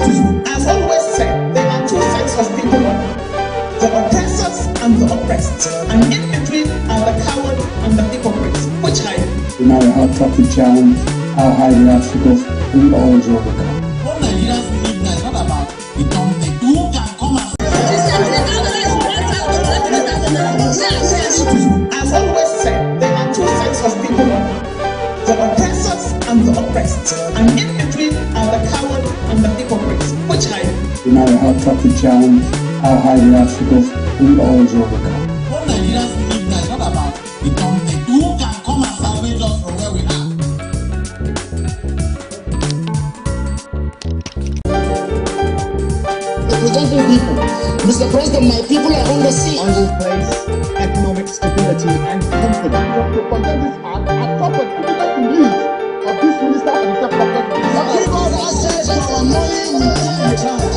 As always said, there are two sets of people, the oppressors and the oppressed, and in between are the coward and the hypocrites. Which I no matter how tough the challenge, how high the obstacles, we always overcome. What Nigerians believe now is not about the dumping. Who can come and As always said, there are two sets of people, the oppressors and the oppressed, and in between are the coward and the hypocrites. Which I no matter how tough the challenge, how high the obstacles, we always overcome. What Nigerians believe now is not about the dumping. Who can come and salvage us from where we are? Representing people, Mr. President, my people are on the sea. I will place economic stability and confidence. To condemn this act, I thought that people that believe of this minister and the government. Give us access to our money in charge.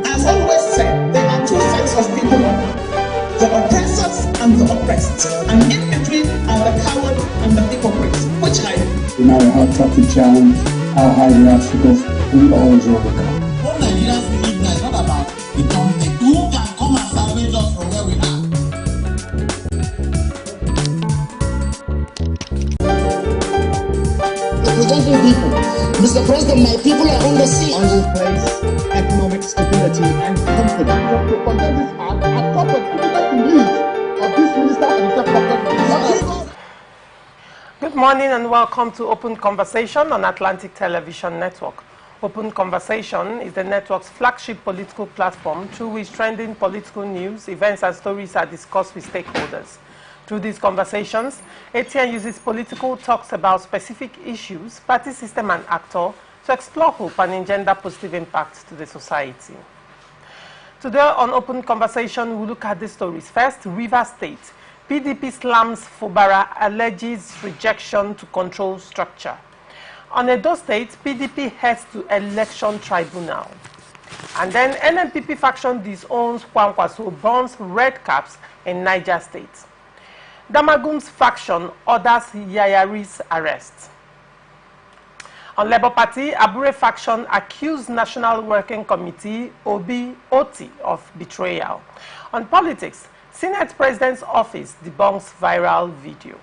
As always said, there are two sets of people, the oppressors and the oppressed, and in between are the coward and the hypocrites. Which I No matter how tough the challenge, how high the obstacles, we always overcome. What Nigerians believe now is not about the dumping. Who can come and salvage us from where we are? Representing people, Mr. President, my people are on the sea. I will place economic stability and confidence. To condemn this act, I thought that people that believe of this minister and the government. Good morning and welcome to Open Conversation on Atlantic Television Network. Open Conversation is the network's flagship political platform through which trending political news, events and stories are discussed with stakeholders. Through these conversations, ATN uses political talks about specific issues, party system and actor to explore hope and engender positive impacts to the society. Today on Open Conversation, we'll look at the stories. First, Rivers State. PDP slams Fubara, alleges rejection to control structure. On Edo State, PDP heads to election tribunal. And then NNPP faction disowns Kwankwaso, burns red caps in Niger State. Damagum's faction orders Yayari's arrest. On Labour Party, Abure faction accused National Working Committee, OBOT, of betrayal. On politics, Senate President's Office debunks viral video.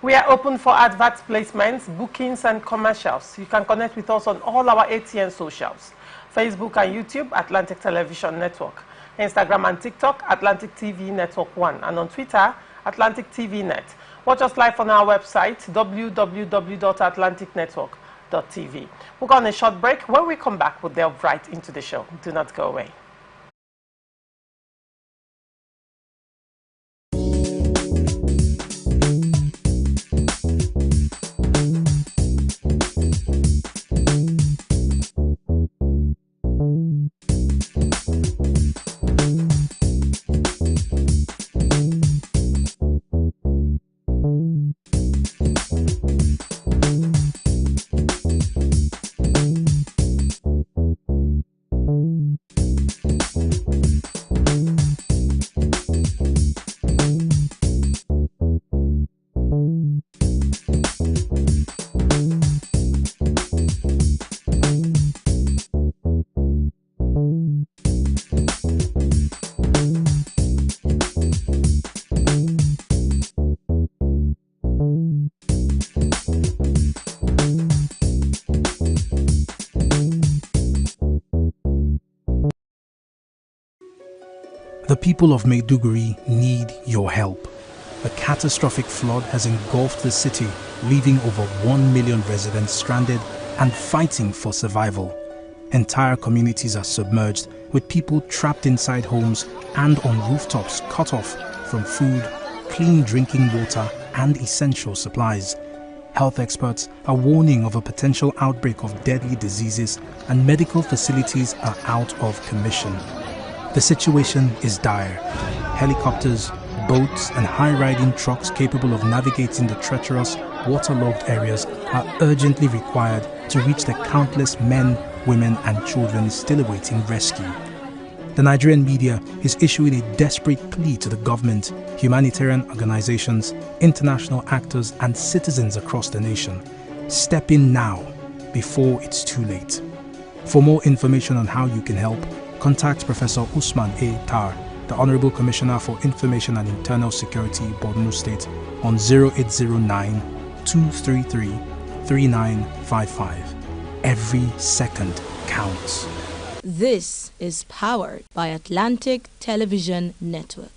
We are open for advert placements, bookings, and commercials. You can connect with us on all our ATN socials. Facebook and YouTube, Atlantic Television Network. Instagram and TikTok, Atlantic TV Network 1. And on Twitter, Atlantic TV Net. Watch us live on our website, www.atlanticnetwork.tv. We'll go on a short break. When we come back, we'll delve right into the show. Do not go away. The people of Maiduguri need your help. A catastrophic flood has engulfed the city, leaving over 1 million residents stranded and fighting for survival. Entire communities are submerged, with people trapped inside homes and on rooftops cut off from food, clean drinking water and essential supplies. Health experts are warning of a potential outbreak of deadly diseases, and medical facilities are out of commission. The situation is dire. Helicopters, boats and high-riding trucks capable of navigating the treacherous, waterlogged areas are urgently required to reach the countless men, women and children still awaiting rescue. the Nigerian media is issuing a desperate plea to the government, humanitarian organizations, international actors, and citizens across the nation. Step in now, before it's too late. For more information on how you can help, contact Professor Usman A. Tar, the Honorable Commissioner for Information and Internal Security, Borno State, on 0809 233 3955. Every second counts. This is powered by Atlantic Television Network.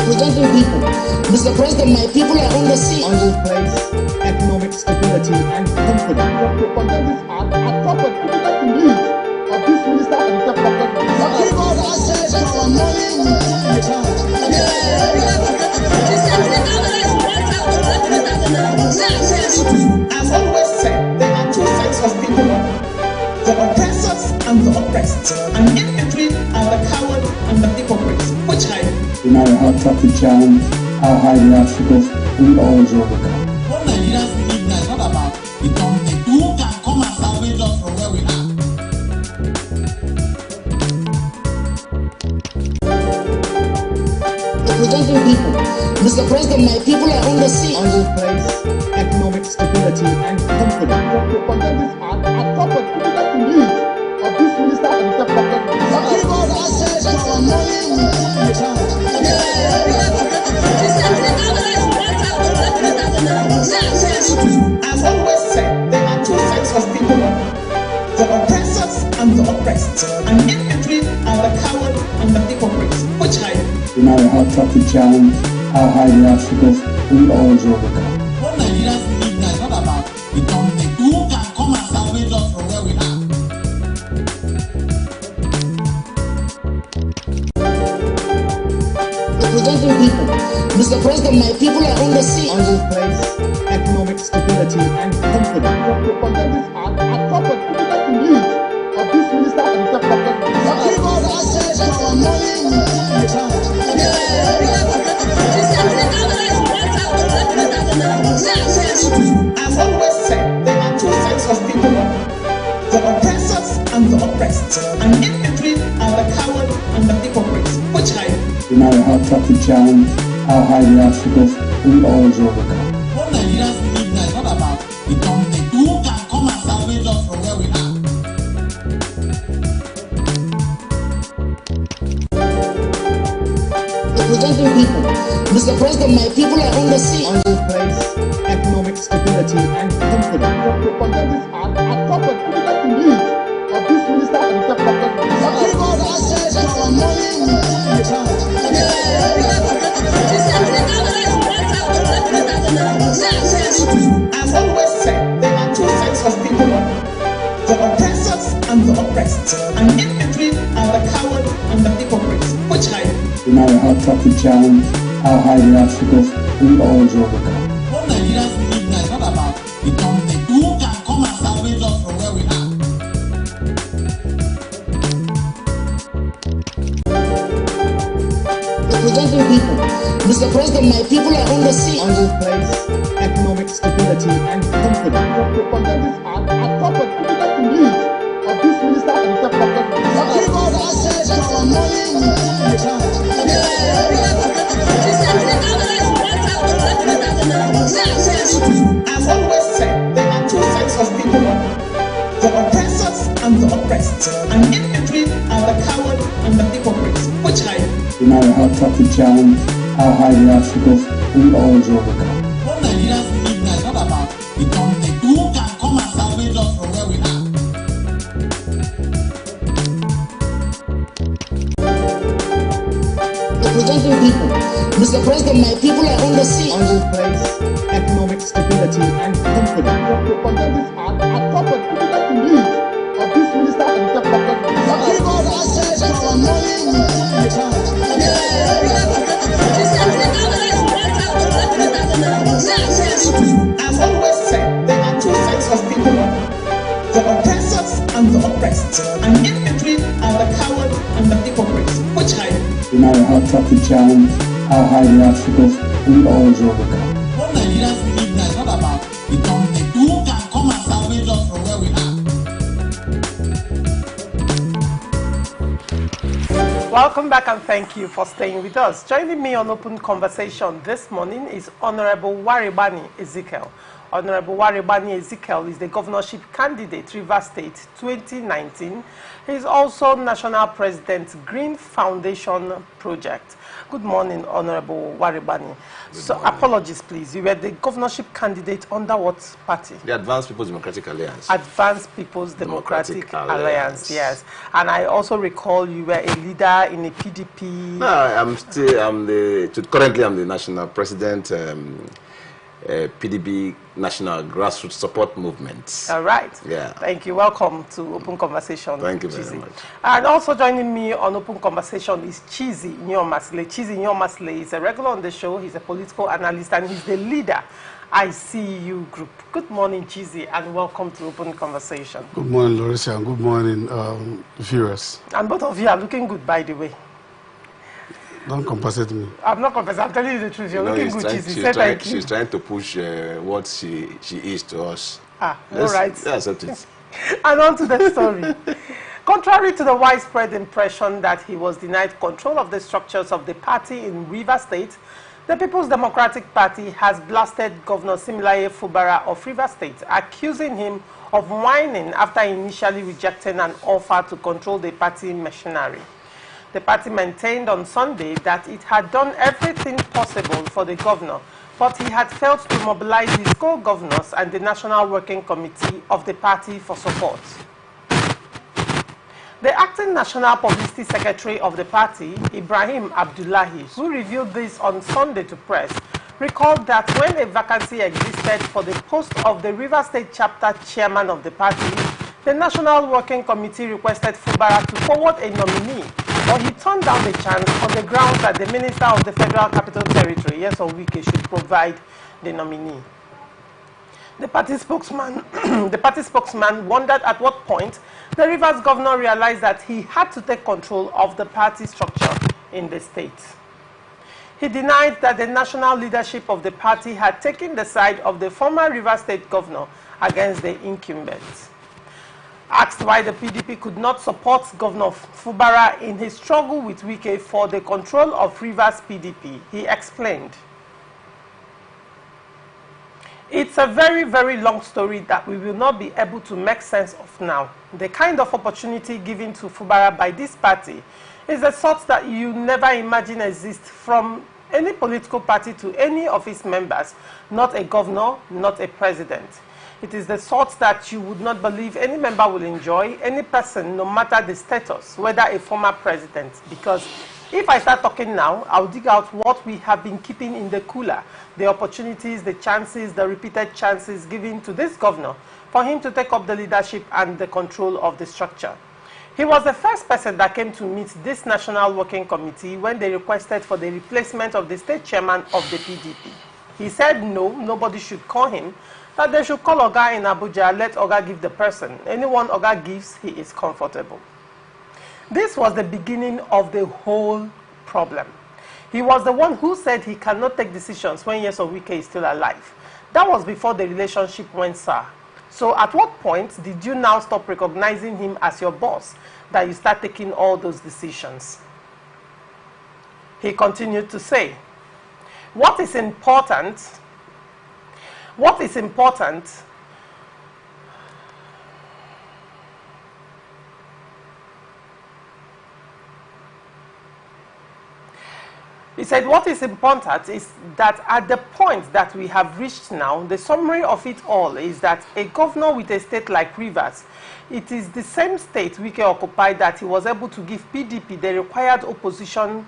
representing people. Mr. President, my people are on the sea. I will place economic stability and confidence. To condemn this act, I thought the critical belief of this minister and the government. Give us access to our money within the church. I've always said there are two sides of people, the oppressors and the oppressed, and in between are the coward and the hypocrites, which I No matter how tough the challenge, how high the obstacles, we always overcome. What Nigerians believe now is not about the government. Who can come and salvage us from where we are? Representing people. Mr. President, my people are on the sea. I will place economic stability and confidence. The pandemic are top of critical needs of this minister and the government. Give us access to our money we can. As always said, there are two sets of people, the oppressors and the oppressed, and in between are the coward and the hypocrites. Which I No matter how tough the challenge, how high the obstacles, we always overcome. What Nigerians believe now is not about the government. Who can come and salvage us from where we are? Representing people. Mr. President, my people are on the sea. I will place economic stability and confidence. The pandemic are top of critical needs of this minister and the government. Give us access to our money we can. As always said, there are two sets of people, the oppressors and the oppressed, and in between are the coward and the hypocrites. Which I No matter how tough the challenge, how high the obstacles, we always overcome. What Nigerians believe now is not about the government. Who can come and salvage us from where we are? Representing people. Mr. President, my people are on the sea. I will place economic stability and confidence. The pandemic are top of critical needs of this minister and the government. Give us access to our money we can. As always said, there are two sets of people, the oppressors and the oppressed, and in between are the coward and the hypocrites. Which I No matter how tough the challenge, how high the obstacles, we always overcome. What Nigerians believe now is not about the government. Who can come and salvage us from where we are? Representing people. Mr. President, my people are on the sea. I will place economic stability and confidence. The pandemic are top of critical needs of this minister and the government. Give us access to our money we can. As always said, there are two sets of people, the oppressors and the oppressed, and in between are the coward and the hypocrites. Which I No matter how tough the challenge, how high the obstacles, we always overcome. What Nigerians believe now is not about the government. Who can come and salvage us from where we are? Representing people. Mr. President, my people are on the sea. I will place economic stability and confidence. The pandemic are top of critical needs of this minister and the government. Give us access to our money we can. As always said, there are two sets of people, the oppressors and the oppressed, and in between are the coward and the hypocrites. Which I No matter how tough the challenge, how high the obstacles, we always overcome. What Nigerians believe now is not about the government. Who can come and salvage us from where we are? Welcome back and thank you for staying with us. Joining me on Open Conversation this morning is Honorable Waribani Ezekiel. Honorable Waribani Ezekiel is the governorship candidate, Rivers State 2019. He is also National President, Green Foundation Project. Good morning, Honorable Waribani. Apologies, please. You were the governorship candidate under what party? The Advanced People's Democratic Alliance. Advanced People's Democratic Alliance, yes. And I also recall you were a leader in a PDP. No, currently I'm the national president, PDP National Grassroots Support Movement. All right. Yeah. Thank you. Welcome to Open Conversation. Thank you very much. And also joining me on Open Conversation is Chizi Nyomasle. Chizi Nyomasle is a regular on the show. He's a political analyst and he's the leader, ICU Group. Good morning, Chizi, and welcome to Open Conversation. Good morning, Larissa, and good morning, viewers. And both of you are looking good, by the way. Don't compensate me. I'm not compensating. I'm telling you the truth. You're looking good. She's trying to push what she is to us. All right. Let's accept it. And on to the story. Contrary to the widespread impression that he was denied control of the structures of the party in Rivers State, the People's Democratic Party has blasted Governor Similaye Fubara of Rivers State, accusing him of whining after initially rejecting an offer to control the party machinery. The party maintained on Sunday that it had done everything possible for the governor, but he had failed to mobilize his co-governors and the National Working Committee of the party for support. The acting National Publicity Secretary of the party, Ibrahim Abdullahi, who revealed this on Sunday to press, recalled that when a vacancy existed for the post of the Rivers State Chapter Chairman of the party, the National Working Committee requested Fubara to forward a nominee, but he turned down the chance on the grounds that the Minister of the Federal Capital Territory, Nyesom Wike, should provide the nominee. The party spokesman wondered at what point the Rivers governor realized that he had to take control of the party structure in the state. He denied that the national leadership of the party had taken the side of the former Rivers State governor against the incumbent. Asked why the PDP could not support Governor Fubara in his struggle with Wike for the control of Rivers PDP, he explained, "It's a very, very long story that we will not be able to make sense of now. The kind of opportunity given to Fubara by this party is a sort that you never imagine exists from any political party to any of its members, not a governor, not a president. It is the sort that you would not believe any member will enjoy, any person, no matter the status, whether a former president. Because if I start talking now, I'll dig out what we have been keeping in the cooler, the opportunities, the chances, the repeated chances given to this governor for him to take up the leadership and the control of the structure. He was the first person that came to meet this National Working Committee when they requested for the replacement of the state chairman of the PDP. He said no, nobody should call him, that they should call Oga in Abuja, let Oga give the person. Anyone Oga gives, he is comfortable." This was the beginning of the whole problem. He was the one who said he cannot take decisions when Nyesom Wike is still alive. That was before the relationship went sour. So at what point did you now stop recognizing him as your boss, that you start taking all those decisions? He continued to say, What is important He said, what is important is that at the point that we have reached now, the summary of it all is that a governor with a state like Rivers, it is the same state Wike occupied that he was able to give PDP the required opposition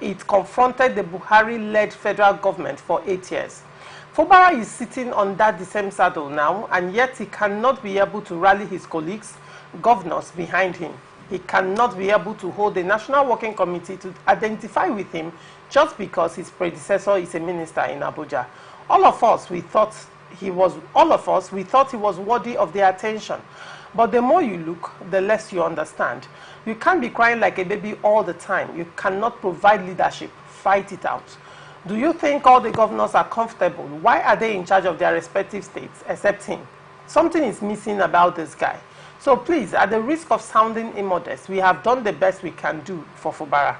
it confronted the Buhari-led federal government for 8 years. Fubara is sitting on the same saddle now, and yet he cannot be able to rally his colleagues, governors behind him. He cannot be able to hold the National Working Committee to identify with him just because his predecessor is a minister in Abuja. All of us, we thought he was worthy of their attention. But the more you look, the less you understand. You can't be crying like a baby all the time. You cannot provide leadership. Fight it out. Do you think all the governors are comfortable? Why are they in charge of their respective states, except him? Something is missing about this guy. So please, at the risk of sounding immodest, we have done the best we can do for Fubara.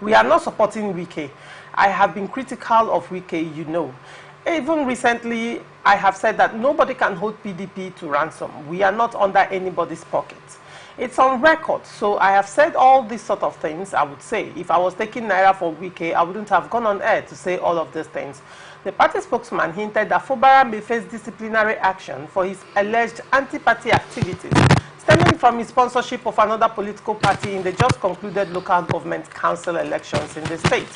We are not supporting Wike. I have been critical of Wike, you know. Even recently, I have said that nobody can hold PDP to ransom. We are not under anybody's pocket. It's on record, so I have said all these sort of things. I would say, if I was taking Naira for Wike, I wouldn't have gone on air to say all of these things. The party spokesman hinted that Fubara may face disciplinary action for his alleged anti-party activities, stemming from his sponsorship of another political party in the just concluded local government council elections in the state.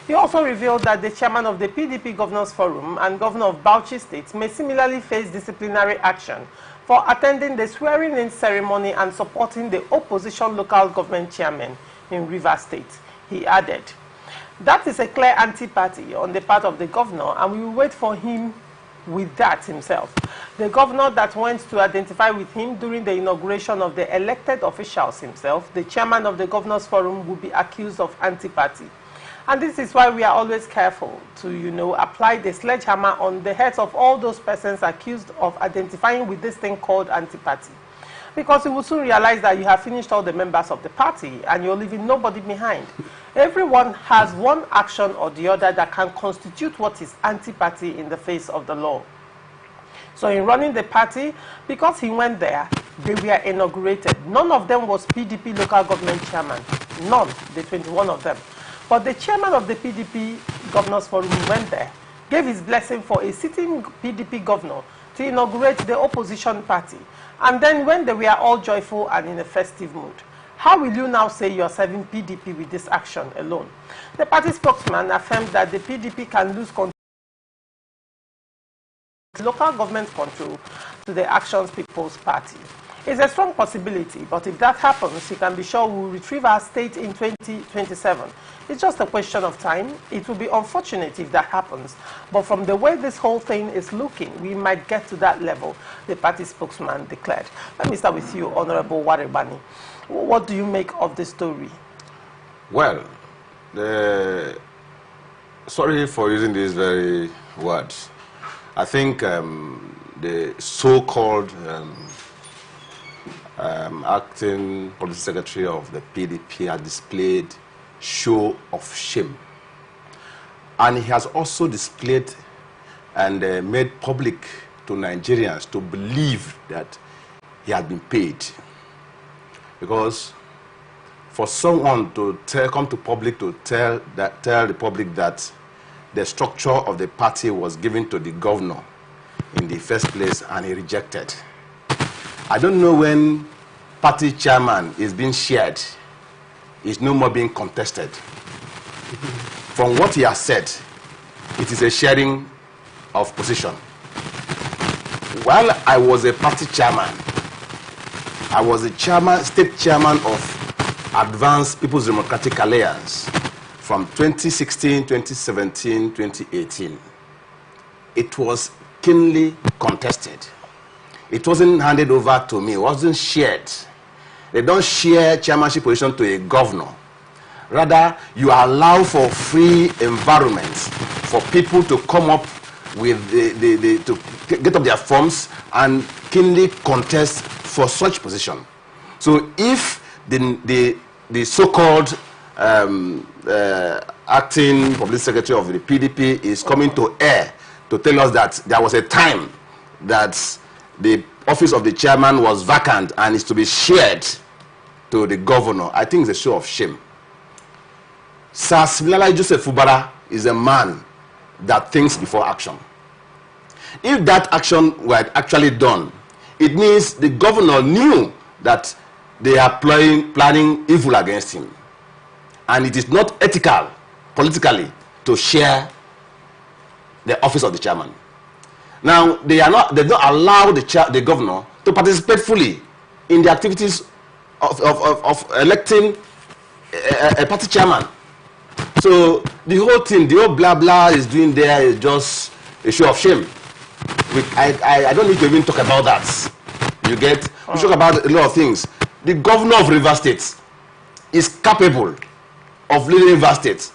He also revealed that the chairman of the PDP Governors Forum and governor of Bauchi State may similarly face disciplinary action for attending the swearing-in ceremony and supporting the opposition local government chairman in Rivers State. He added, that is a clear anti-party on the part of the governor, and we will wait for him with that himself. The governor that went to identify with him during the inauguration of the elected officials himself, the chairman of the Governors Forum, will be accused of antipathy. And this is why we are always careful to, apply the sledgehammer on the heads of all those persons accused of identifying with this thing called antipathy. Because you will soon realize that you have finished all the members of the party and you're leaving nobody behind. Everyone has one action or the other that can constitute what is antipathy in the face of the law. So in running the party, because he went there, they were inaugurated. None of them was PDP local government chairman. None, the 21 of them. But the chairman of the PDP Governors Forum went there, gave his blessing for a sitting PDP governor to inaugurate the opposition party. And then when they were all joyful and in a festive mood, how will you now say you are serving PDP with this action alone? The party spokesman affirmed that the PDP can lose control, local government control, to the Actions People's Party. It's a strong possibility, but if that happens, you can be sure we'll retrieve our state in 2027. It's just a question of time. It will be unfortunate if that happens, but from the way this whole thing is looking, we might get to that level, the party spokesman declared. Let me start with you, Honorable Warebani. What do you make of the story? Well, sorry for using these very words. I think the so-called acting policy secretary of the PDP has displayed show of shame. And he has also displayed and made public to Nigerians to believe that he had been paid. Because for someone to come to public to tell the public that the structure of the party was given to the governor in the first place and he rejected. I don't know when party chairman is being shared, is no more being contested. From what he has said, it is a sharing of position. While I was a party chairman, I was the state chairman of Advanced People's Democratic Alliance from 2016, 2017, 2018. It was keenly contested. It wasn't handed over to me. It wasn't shared. They don't share chairmanship position to a governor. Rather, you allow for free environments for people to come up with to get up their forms and keenly contest for such position. So if the so-called acting public secretary of the PDP is coming to air to tell us that there was a time that the office of the chairman was vacant and is to be shared to the governor, I think it's a show of shame. Sir Sibilala Joseph Fubara is a man that thinks before action. If that action were actually done, it means the governor knew that they are planning evil against him. And it is not ethical, politically, to share the office of the chairman. Now, they don't allow the governor to participate fully in the activities of electing a party chairman. So the whole thing, the whole blah blah is doing there is just a show of shame. I don't need to even talk about that. You get? We talk about a lot of things. The governor of Rivers State is capable of leading Rivers State.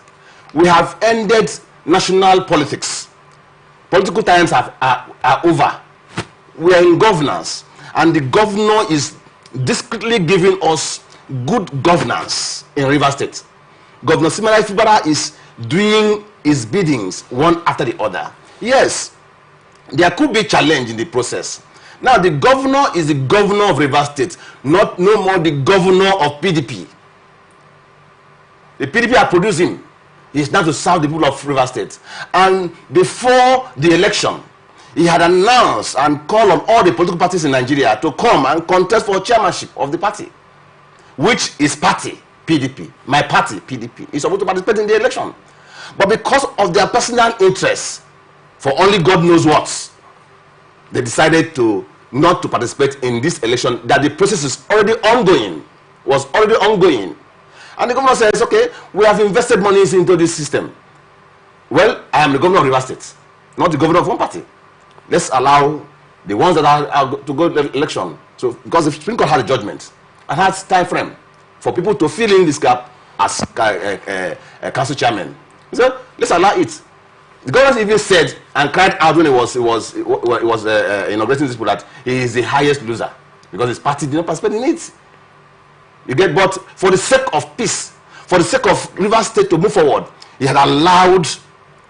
We have ended national politics. Political times are over. We are in governance, and the governor is discreetly giving us good governance in Rivers State. Governor Sibilala Fubara is doing his biddings one after the other. Yes, there could be challenge in the process. Now, the governor is the governor of Rivers State, no more the governor of PDP. The PDP are producing. He is now to serve the people of Rivers State. And before the election, he had announced and called on all the political parties in Nigeria to come and contest for chairmanship of the party, which is party PDP. My party PDP is supposed to participate in the election. But because of their personal interests, for only God knows what, they decided not to participate in this election, that the process is already ongoing, was already ongoing. And the governor says, okay, we have invested monies into this system. Well, I am the governor of Rivers State, not the governor of one party. Let's allow the ones that are to go to election. So because the Supreme Court had a judgment and has time frame for people to fill in this gap as council chairman. He said, let's allow it. The governor even said and cried out when he was inaugurating this people that he is the highest loser because his party did not participate in it. You get, but for the sake of peace, for the sake of Rivers State to move forward, he had allowed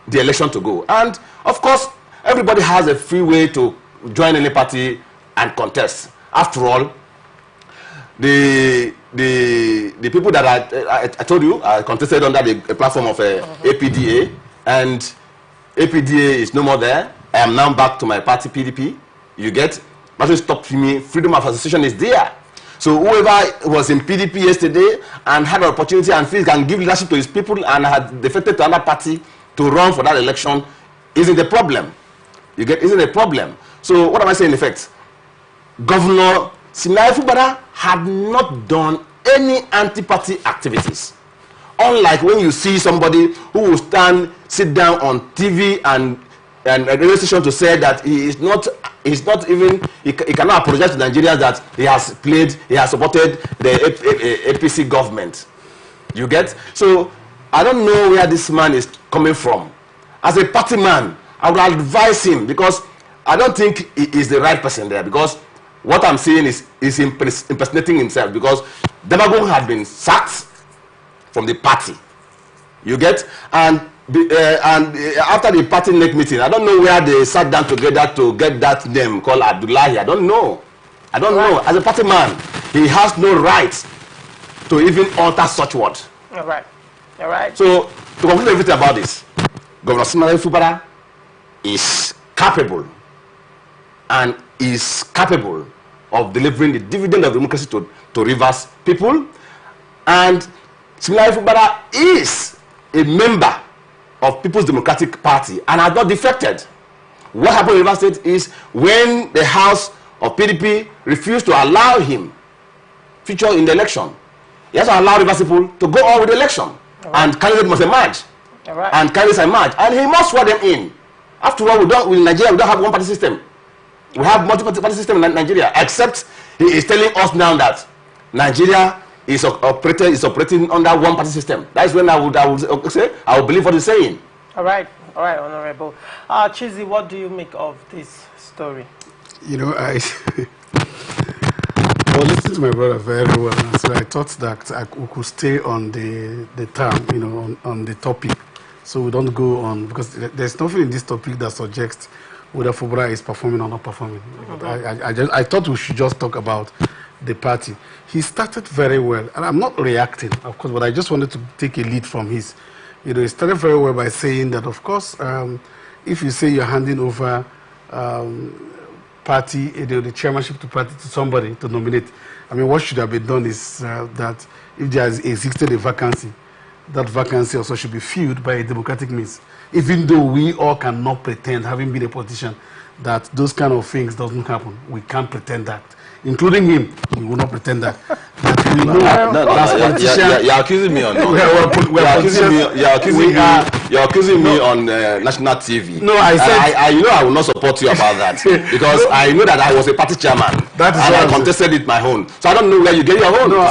the election to go. And of course, everybody has a free way to join any party and contest. After all, the people that I told you I contested under the platform of APDA, and APDA is no more there. I am now back to my party PDP. You get, nothing stopped me. Freedom of association is there. So whoever was in PDP yesterday and had an opportunity and feels can give leadership to his people and had defected to another party to run for that election isn't a problem. You get, isn't a problem. So what am I saying in effect? Governor Siminalayi Fubara had not done any anti-party activities. Unlike when you see somebody who will sit down on TV and a radio station to say that he cannot apologize to Nigerians that he has supported the APC government. You get? So I don't know where this man is coming from. As a party man, I would advise him, because I don't think he is the right person there, because what I'm saying is impersonating himself, because Demagogue had been sacked from the party. You get? And after the party neck meeting, I don't know where they sat down together to get that name called Abdullahi. I don't know. As a party man, he has no right to even utter such words. All right. So to conclude everything about this, Governor Siminalayi Fubara is capable of delivering the dividend of democracy to Rivers people, and Siminalayi Fubara is a member of People's Democratic Party and has not defected. What happened in Rivers State is when the House of PDP refused to allow him feature in the election, he has to allow Rivers people to go on with the election, and candidate must emerge, and candidates emerge, and he must swear them in. After all, in Nigeria we don't have one party system. We have multiple party system in Nigeria, except he is telling us now that Nigeria is operating under one party system. That is when I would say I would believe what he's saying. All right, Honorable. Chizi, what do you make of this story? You know, I was listening to my brother very well, and so I thought that we could stay on the term, you know, on the topic, so we don't go on, because there's nothing in this topic that suggests whether Fubara is performing or not performing. I thought we should just talk about the party. He started very well, and I'm not reacting, of course, but I just wanted to take a lead from his. You know, he started very well by saying that, of course, if you say you're handing over party, the chairmanship to party to somebody to nominate, I mean, what should have been done is that if there has existed a vacancy, that vacancy also should be filled by a democratic means. Even though we all cannot pretend, having been a politician, that those kind of things doesn't happen. We can't pretend that. Including him, he will not pretend that. We know you're accusing me on you're accusing me on national TV. No, I said I will not support you about that, because I know that I was a party chairman and I contested it my own. So I don't know where you get your own. No,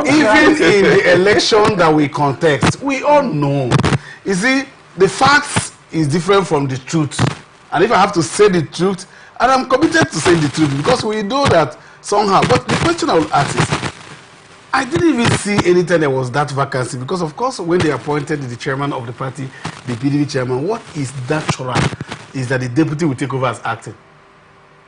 even in the election that we contest, we all know. You see, the facts is different from the truth, and if I have to say the truth, and I'm committed to saying the truth, because we know that somehow. But the question I will ask is, I didn't even see anytime there was that vacancy, because of course when they appointed the chairman of the party, the PDP chairman, what is natural is that the deputy will take over as acting.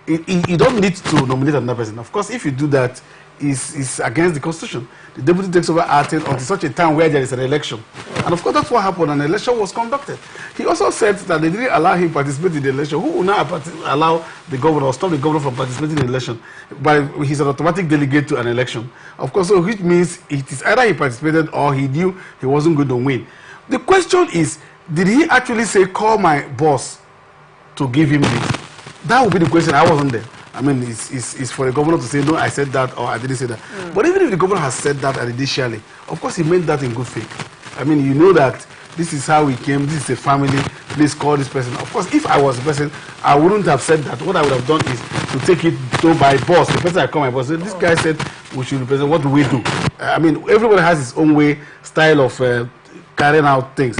You don't need to nominate another person. Of course, if you do that, it's against the constitution. The deputy takes over acting until such a time where there is an election. And of course, that's what happened, and an election was conducted. He also said that they didn't allow him to participate in the election. Who will now allow the governor or stop the governor from participating in the election? But he's an automatic delegate to an election. Of course, so which means it is either he participated or he knew he wasn't going to win. The question is, did he actually say, call my boss to give him this? That would be the question. I wasn't there. I mean, it's for the governor to say, no, I said that, or I didn't say that. But even if the governor has said that initially, of course, he meant that in good faith. I mean, you know that this is how we came, this is a family, please call this person. Of course, if I was the person, I wouldn't have said that. What I would have done is to take it to my boss. The person I call my boss, say, this guy said we should represent, what do we do? I mean, everybody has his own way, style of carrying out things.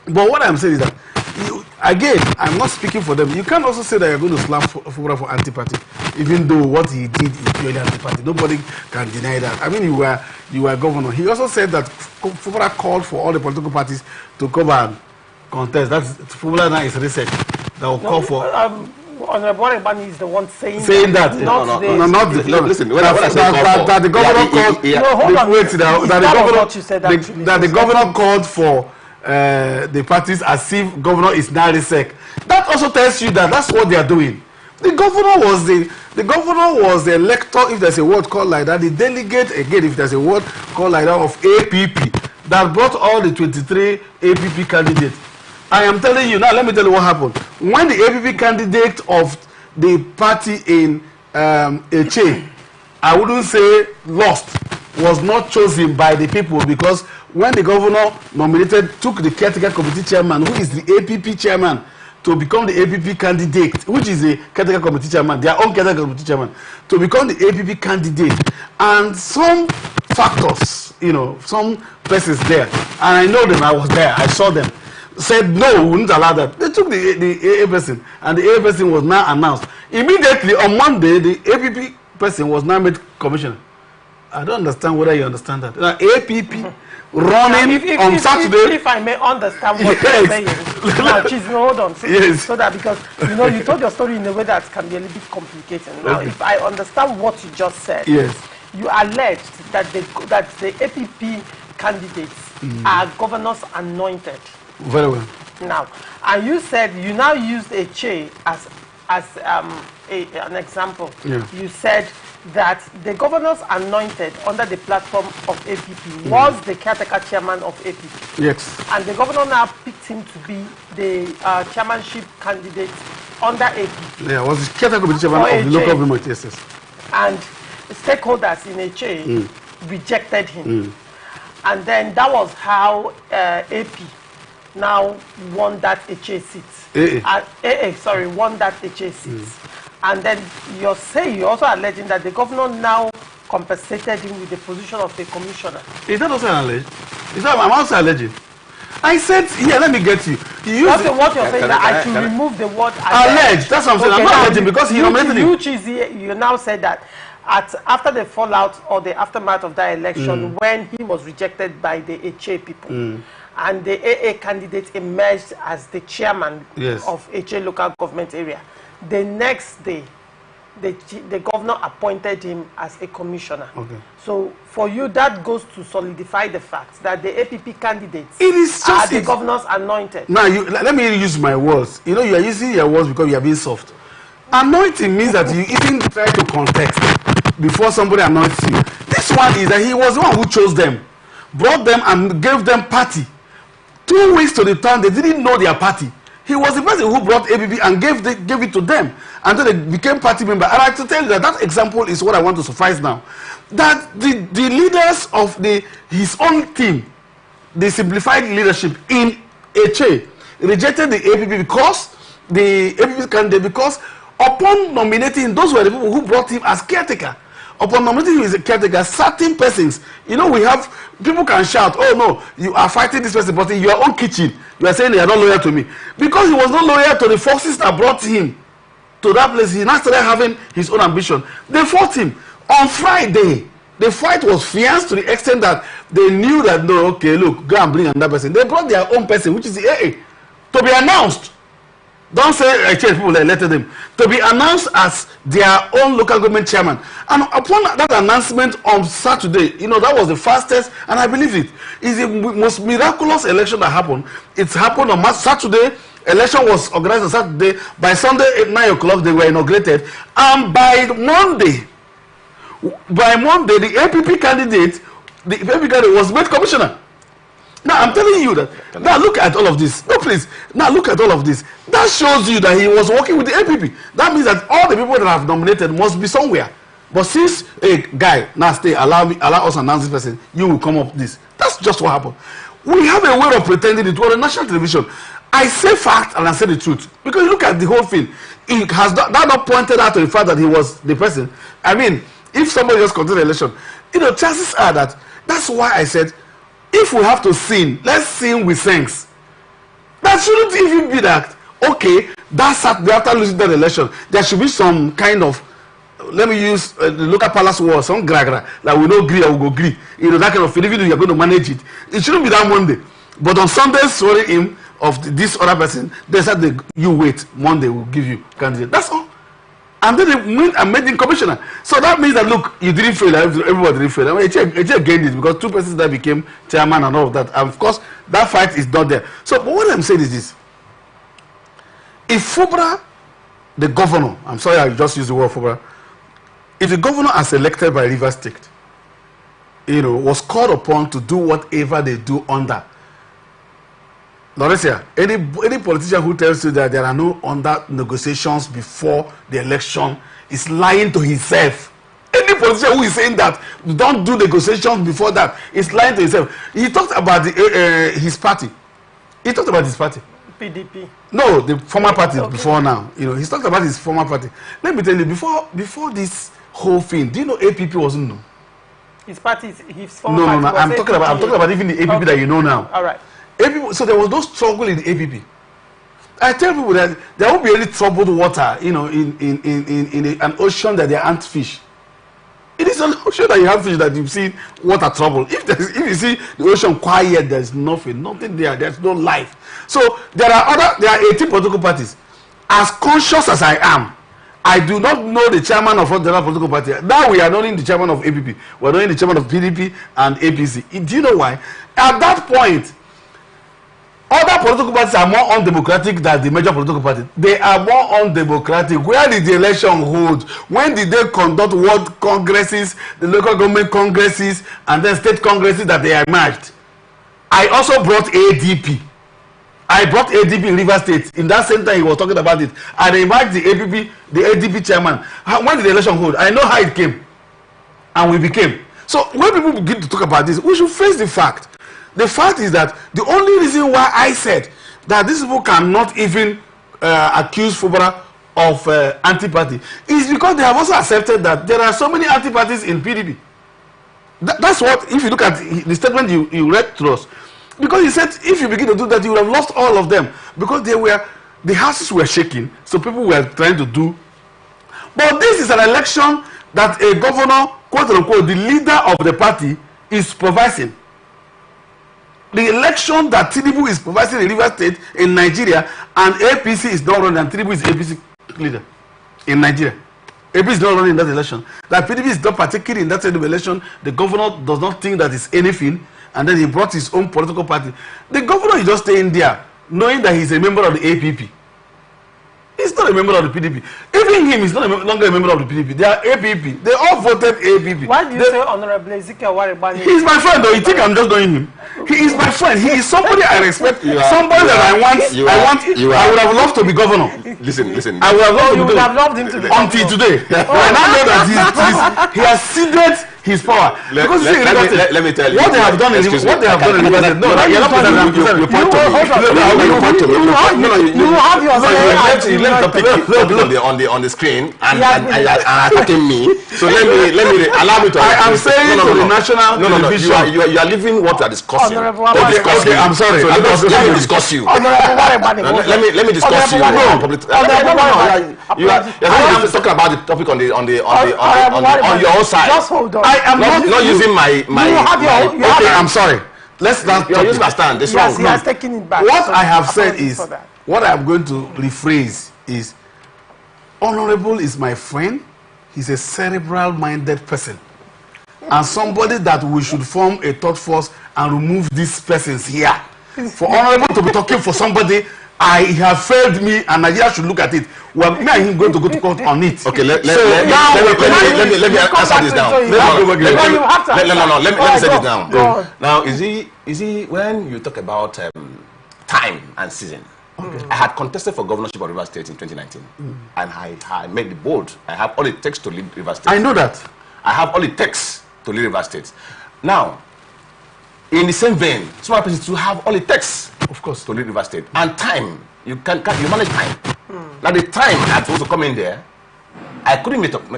But what I'm saying is that, again, I'm not speaking for them. You can't also say that you're going to slam Fubara for anti-party, even though what he did is purely anti-party. Nobody can deny that. I mean, you were governor. He also said that Fubara called for all the political parties to come and contest. That's Fubara now is research that will call for. Honorable Ebani is the one saying that. No, listen. That the governor called. That the governor called for. The parties as if governor is now RISEC. That also tells you that that's what they are doing. The governor was the elector, if there's a word called like that, the delegate, again, if there's a word called like that, of APP that brought all the 23 APP candidates. I am telling you now, let me tell you what happened. When the APP candidate of the party in Eche, I wouldn't say lost, was not chosen by the people, because when the governor took the caretaker committee chairman, who is the APP chairman, to become the APP candidate, which is the caretaker committee chairman, their own caretaker committee chairman, to become the APP candidate, and some factors, some persons there, and I know them, I was there, I saw them, said no, we wouldn't allow that. They took the AA person, and the AA person was now announced. Immediately on Monday, the APP person was now made commissioner. I don't understand whether you understand that. APP running on Saturday. If I may understand what you're saying. Now, hold on. So that, because you told your story in a way that can be a little bit complicated. Now, if I understand what you just said, you alleged that the APP candidates are governors anointed. Very well. Now, and you said you now used Eche as an example. You said that the governors anointed under the platform of APP was the caretaker chairman of APP. Yes. And the governor now picked him to be the chairmanship candidate under APP. Yeah, was the caretaker committee chairman of the local government. Yes. And stakeholders in Eche rejected him. And then that was how AP now won that Eche seat. Won that Eche seat. And then you're also alleging that the governor now compensated him with the position of a commissioner. Is that also an alleged? I'm also alleging. I said, let me get you. What you're saying, that I should remove the word alleged. That's what I'm saying. I'm not alleging because he nominated him. You now said that after the fallout or the aftermath of that election, when he was rejected by the Eche people, and the AA candidate emerged as the chairman of Eche local government area, the next day, the governor appointed him as a commissioner. So for you, that goes to solidify the fact that the APP candidates are the governors anointed. Now, let me use my words. You are using your words because you are being soft. Anointing means that you even try to contest before somebody anoints you. This one is that he was the one who chose them, brought them and gave them party. 2 weeks to the town, they didn't know their party. He was the person who brought APP and gave it to them until they became party member. And I have to tell you that example is what I want to suffice now. That the leaders of his own team, the simplified leadership in Eche, rejected the APP because the APP candidate, because upon nominating, those were the people who brought him as caretaker. Upon nominating him as a caretaker, certain persons, people can shout, oh no, you are fighting this person, but in your own kitchen, you are saying they are not loyal to me. Because he was not loyal to the forces that brought him to that place, he now started having his own ambition. They fought him. On Friday, the fight was fierce to the extent that they knew that, no, okay, look, go and bring another person. They brought their own person, which is the AA, to be announced. Don't say I change people that elected them. To be announced as their own local government chairman. And upon that announcement on Saturday, that was the fastest, and I believe it. It's the most miraculous election that happened. It's happened on Saturday. Election was organized on Saturday. By Sunday at 9 o'clock, they were inaugurated. And by Monday, the APP candidate was made commissioner. Now, I'm telling you that, now look at all of this. No, please. Now look at all of this. That shows you that he was working with the APP. That means that all the people that have nominated must be somewhere. But since a guy, now stay, allow us announce this person, you will come up with this. That's just what happened. We have a way of pretending it. We're on national television. I say fact and I say the truth. Because you look at the whole thing. It has not pointed out to the fact that he was the person. I mean, if somebody just contested the election, chances are that. That's why I said, if we have to sin, let's sin with thanks. That shouldn't even be that, okay, that's after losing that election, there should be some kind of, let me use the local palace word, some gragra, like we don't agree or we go agree. That kind of thing, even though you're going to manage it. It shouldn't be that Monday. But on Sunday, swearing him of this other person, they said, you wait, Monday we'll give you candidate. That's all. And then they went and made him commissioner. So that means that, look, you didn't fail, everybody didn't fail. I mean, Eche gained it because two persons that became chairman and all of that. And of course, that fight is not there. So, but what I'm saying is this. If Fubra, the governor, I'm sorry I just used the word Fubra, if the governor as elected by Rivers State, was called upon to do whatever they do under, Loresia, any politician who tells you that there are no under negotiations before the election is lying to himself. Any politician who is saying that don't do negotiations before that is lying to himself. He talked about his party. He talked about his party. PDP. No, the former party before now. He's talked about his former party. Let me tell you, before this whole thing, do you know APP wasn't known? His party, his former party. No. I'm talking about even the APP that you know now. All right. APP, so there was no struggle in the APP. I tell people that there won't be any troubled water, in an ocean that there aren't fish. It is an ocean that you have fish that you've seen water trouble. If you see the ocean quiet, there's nothing there. There's no life. So there are 18 political parties. As conscious as I am, I do not know the chairman of other political party. Now we are knowing the chairman of APP. We are knowing the chairman of PDP and APC. Do you know why? At that point, other political parties are more undemocratic than the major political party. They are more undemocratic. Where did the election hold? When did they conduct world congresses, the local government congresses, and then state congresses that they emerged? I also brought ADP. I brought ADP in Rivers State. In that same time he was talking about it. And they emerged the ADP chairman. When did the election hold? I know how it came. And we became. So when people begin to talk about this, we should face the fact. The fact is that the only reason why I said that these people cannot even accuse Fubara of anti-party is because they have also accepted that there are so many anti-parties in PDP. That's what, if you look at the statement you read to us, because he said if you begin to do that, you would have lost all of them because the houses were shaking, so people were trying to do. But this is an election that a governor, quote unquote, the leader of the party is supervising. The election that Tinubu is supervising in Rivers State in Nigeria, and APC is not running, and Tinubu is APC leader in Nigeria. APC is not running in that election. That PDP is not partaking in that sort of election. The governor does not think that it's anything, and then he brought his own political party. The governor is just staying there, knowing that he's a member of the APP. He's not a member of the PDP. Even him is no longer a member of the PDP. They are APP. They all voted APP. Why do you say Honorable Ezekiel Waribani? He's my friend, though. You think I'm just knowing him? He is my friend. He is somebody I respect. Somebody that I want. I would have loved to be governor. Listen. I would have loved you would have loved him to be until today. And I know that he has ceded his power. Because let me tell you what they have done in Rivers State. No, you're not you have your say. On the screen and attacking me. So let me allow me to. I am saying to the national television. You are leaving what we are discussing. Okay, I'm sorry. So let me discuss you. Let me discuss you. You are talking about the topic on your own side. Just hold on. I am not using my. Okay, I'm sorry. Let's not. You are using my stand. This wrong. He has taken it back. What I have said is, what I'm going to rephrase is, Honorable is my friend. He's a cerebral-minded person, and somebody that we should form a thought force and remove these persons here. For Honorable to be talking for somebody, I have failed me, and Nigeria should look at it. Well, me and him going to go to court on it. Okay, let me answer this now. Let me say this now. Now, is he when you talk about time and season? Okay. I had contested for governorship of Rivers State in 2019, and I made the bold. I have all it takes to lead Rivers State. I know that. I have all it takes to lead Rivers State. Now, in the same vein, some other persons to have all it takes, of course, to lead River State. And time, you manage time. Now the time I had to come in there, I couldn't make it up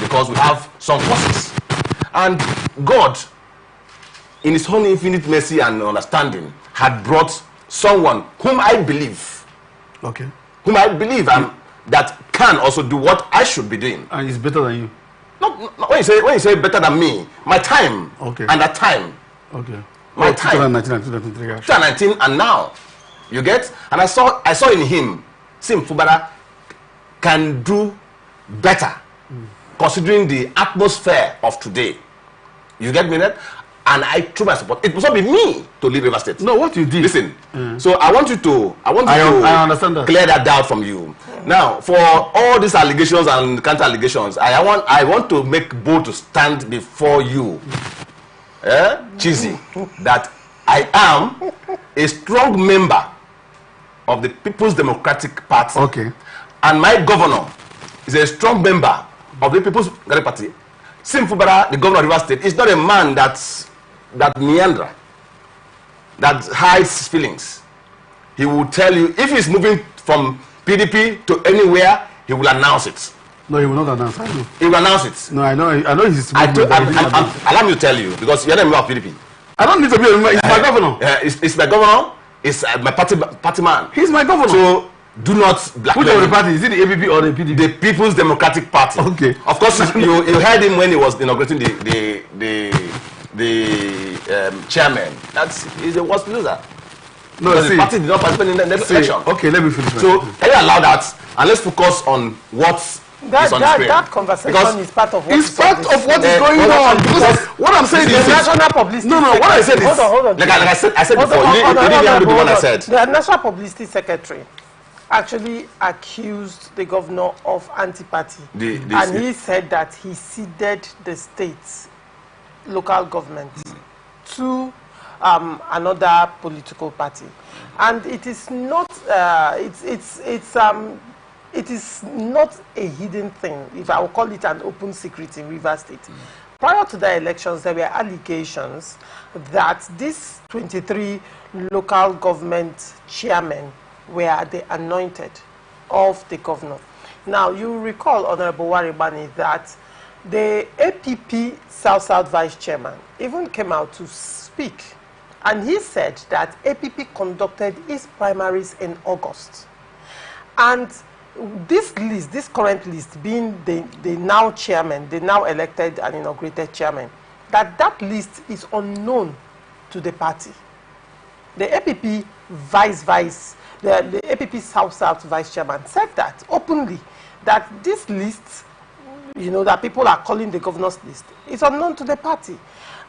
because we have some forces. And God, in his own infinite mercy and understanding, had brought someone whom I believe, that can also do what I should be doing. And he's better than you. No, when you say better than me, my time, and that time, my time, 2019 and now, you get. And I saw in him, Sim Fubara can do better, considering the atmosphere of today. You get me that? And I threw my support. It must not be me to lead River State. No, what you did. Listen. So I want you to I understand that. Clear that doubt from you. Now, for all these allegations and counter allegations, I want to make bold to stand before you, Chizzy, that I am a strong member of the People's Democratic Party. Okay. And my governor is a strong member of the People's Democratic Party. Sim Fubara, the governor of River State, is not a man that meanders, that hides his feelings. He will tell you if he's moving from PDP to anywhere, he will announce it. No, he will not announce. I know. He will announce it. No, I know he's. Allow me to tell you, because you're not a member of PDP. I don't need to be a member. He's my governor. It's my governor. It's my party man. He's my governor. So do not blackmail him. Which of the party? Is it the APP or the PDP? The People's Democratic Party. Okay. Of course, you heard him when he was inaugurating the chairman. He's a worst loser. No, the party did not participate in the next election. Okay, let me finish. So can you allow that, and let's focus on what is on the screen. That conversation is part of what is going on. Because what I'm saying is national publicity. No, what I said is hold on. Like I said before, you didn't hear the one I said. The National Publicity Secretary actually accused the governor of anti-party, and he said that he ceded the state's local government to another political party, and it is not it is not a hidden thing, if I will call it an open secret in Rivers State. Prior to the elections, there were allegations that these 23 local government chairmen were the anointed of the governor. Now, you recall, Honorable Waribani, that the APP South Vice Chairman even came out to speak, and he said that APP conducted its primaries in August. And this list, this current list, being the now chairman, the now elected and inaugurated chairman, that list is unknown to the party. The APP the APP South Vice Chairman said that openly, that this list, that people are calling the governor's list, is unknown to the party.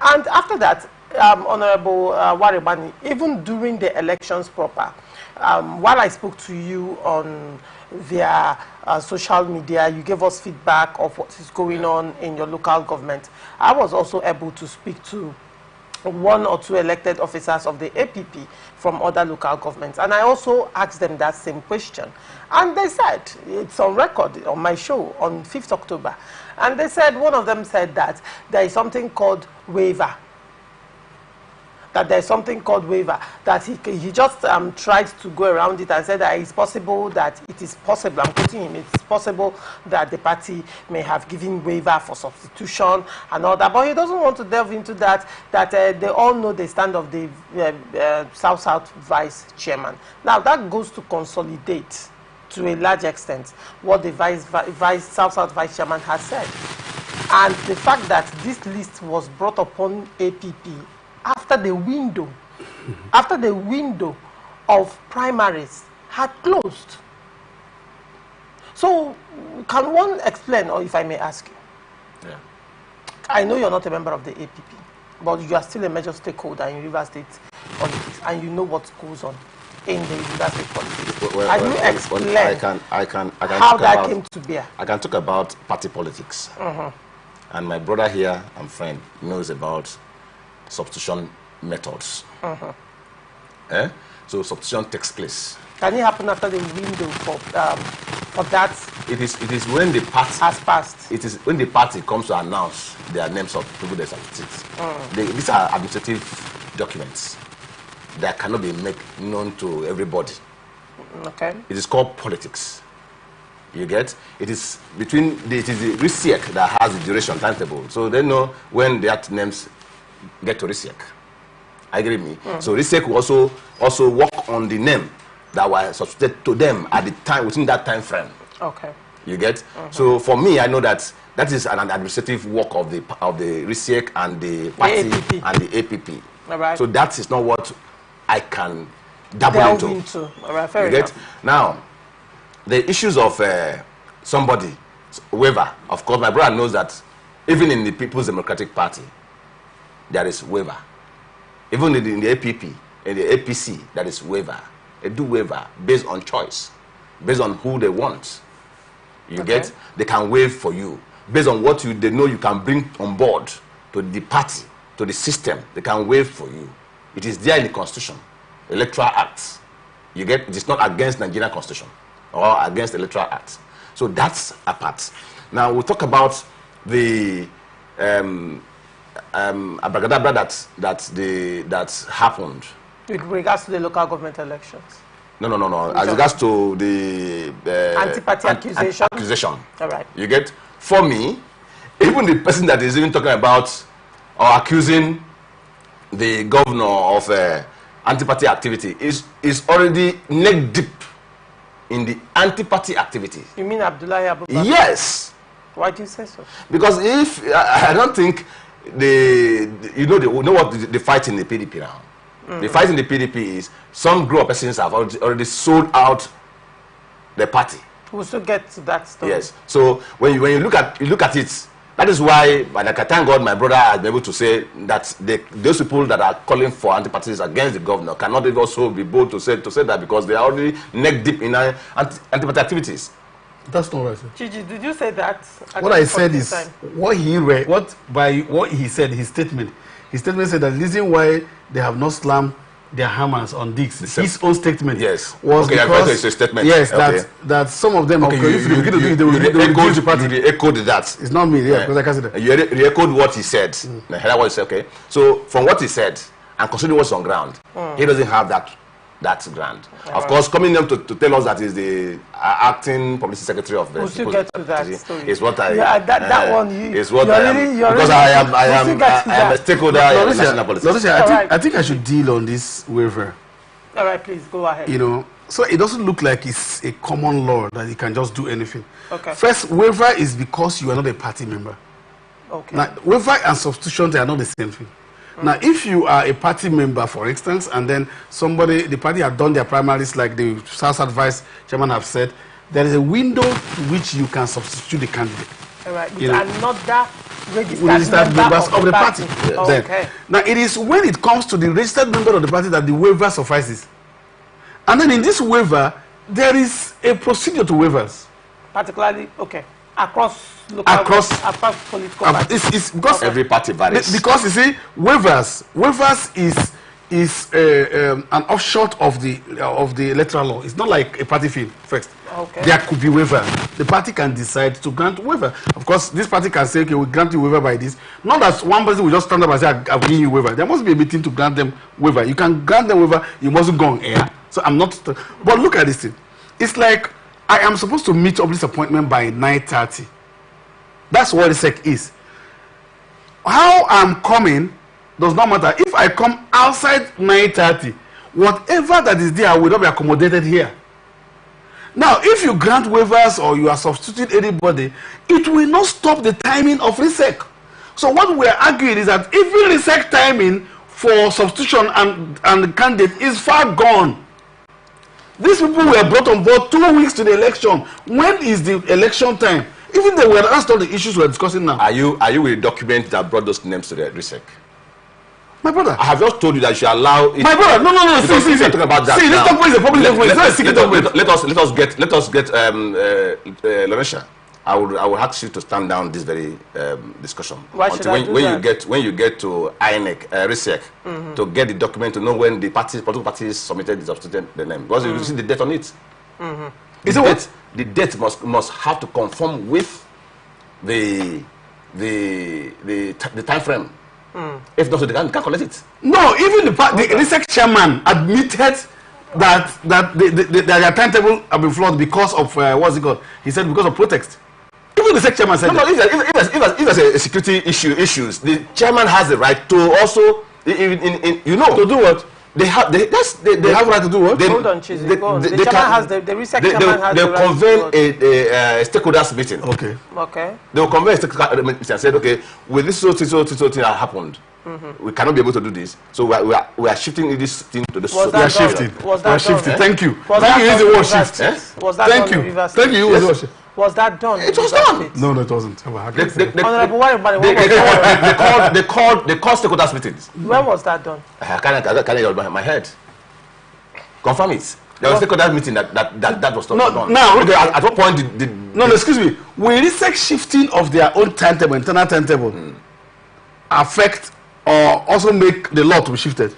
And after that, Honorable Waribani, even during the elections proper, while I spoke to you on via social media, you gave us feedback of what is going on in your local government. I was also able to speak to one or two elected officers of the APP from other local governments, and I also asked them that same question, and they said, it's on record on my show on 5th October, and they said, one of them said that there is something called waiver, that he just tried to go around it and said that it's possible, I'm quoting him, it's possible that the party may have given waiver for substitution and all that, but he doesn't want to delve into that, they all know the stand of the South Vice Chairman. Now, that goes to consolidate, to a large extent, what the South Vice Chairman has said. And the fact that this list was brought upon APP after the window of primaries had closed. So, can one explain, or if I may ask you? Yeah. I know you're not a member of the APP, but you are still a major stakeholder in Rivers State politics, and you know what goes on in the Rivers State politics. Can you explain I can how that came to bear? I can talk about party politics. And my brother here and friend knows about substitution methods. So substitution takes place. Can it happen after the window for that? It is when the party has passed. It is when the party comes to announce their names of people they substitute. These are administrative documents that cannot be made known to everybody. Okay. It is called politics. You get? It is between it is the RISEC that has the duration timetable, so they know when that names get to RISEC. I agree with me. So RISEC will also work on the name that was substituted to them at the time within that time frame. Okay. You get? So for me, I know that is an administrative work of the RISEC and the party and the APP. All right. So that is not what I can dabble into. All right, fair you enough. get? Now, the issues of somebody waiver. Of course, my brother knows that even in the People's Democratic Party, there is waiver. Even in the APP, in the APC, there is waiver. They do waiver based on choice, based on who they want. You get? They can waive for you based on what they know you can bring on board to the party, to the system. They can waive for you. It is there in the Constitution, Electoral Acts. You get? It is not against Nigerian Constitution or against Electoral Acts. So that's a part. Now we'll talk about the abracadabra that happened with regards to the local government elections. No. As regards to the anti-party accusation. All right. You get? For me, even the person that is even talking about or accusing the governor of anti-party activity is already neck deep in the anti-party activity. You mean Abdullahi Abubakar? Yes. Why do you say so? Because if I don't think you know what the fight in the PDP now. The fight in the PDP is some group of persons have already sold out the party. We'll still get to that story. Yes. So when you look at it, that is why, but I thank God my brother has been able to say that those people that are calling for anti-parties against the governor cannot even also be bold to say that because they are already neck deep in anti-party activities. That's not right, sir. Gigi, did you say that? What I said is what he read, what he said, his statement. His statement said that the reason why they have not slammed their hammers on Dix, his own statement, was because it's a statement. Yes, that some of them. You echoed that. It's not me, because I can't say that. You echoed what he said. What he said. Okay. So from what he said and considering what's on ground, he doesn't have that ground. Of course, coming them to tell us that is the acting publicity secretary of the. We'll still get to that story. Is what I. Yeah, that one. Is what I am. Because I am a stakeholder in national politics. I think I should deal on this waiver. All right, please go ahead. You know, so it doesn't look like it's a common law that you can just do anything. Okay. First, waiver is because you are not a party member. Okay. Now, waiver and substitution, they are not the same thing. Now, if you are a party member, for instance, and then the party have done their primaries, like the South Vice Chairman have said, there is a window to which you can substitute the candidate. All right, with another registered members of the party. Oh, okay. Now, it is when it comes to the registered member of the party that the waiver suffices. And then in this waiver, there is a procedure to waivers. Particularly, across political parties. It's because every party varies. Because you see, waivers is an offshoot of the electoral law. It's not like a party fee. First, there could be waiver. The party can decide to grant waiver. Of course, this party can say, okay, we grant you waiver by this. Not that one person will just stand up and say, I've given you waiver. There must be a meeting to grant them waiver. You can grant them waiver. You mustn't go on air. So I'm not. But look at this thing. It's like I am supposed to meet up this appointment by 9:30. That's what the SEC is. How I'm coming does not matter. If I come outside 9:30, whatever that is there will not be accommodated here. Now, if you grant waivers or you are substituting anybody, it will not stop the timing of RISEC. So what we are arguing is that even RISEC timing for substitution and candidate is far gone. These people were brought on board 2 weeks to the election. When is the election time? Even they were asked all the issues we're discussing now. Are you with a document that brought those names to the RISEC? My brother. I have just told you that you should allow it. My brother, no. See, talking about that. See, this document is a public document. It's not a secret document. Let us get Lanisha. I will ask you to stand down this very discussion. Why should I do that? When you get to INEC, RISEC, to get the document to know when the political parties submitted the name, because you see the date on it. Is it what? The date must have to conform with the time frame. If not, so they can't collect it. No, even the research chairman admitted that their timetable have been flawed because of what's it called? He said because of protest. Even the research chairman said no, if there's a security issues, the chairman has the right to also to do what? They have right to do what? Hold on, Chizzy. The chairman has the research chairman has the right to convene a stakeholders meeting. Okay. They will convene a stakeholders meeting and said, okay, with this so thing that happened, we cannot be able to do this, so we are shifting this thing to the. We are shifting. Was that done? Thank you. Thank you. Use the word shift. Was that Thank done? you. Thank you. Use the word shift. Was that done? It was done. No, it wasn't. They called stakeholders meetings. When was that done? I can't my head. Confirm it. There was a stakeholders meeting that was done. Now, at what point did no, excuse me. Will research shifting of their own timetable, internal timetable, affect or also make the law to be shifted?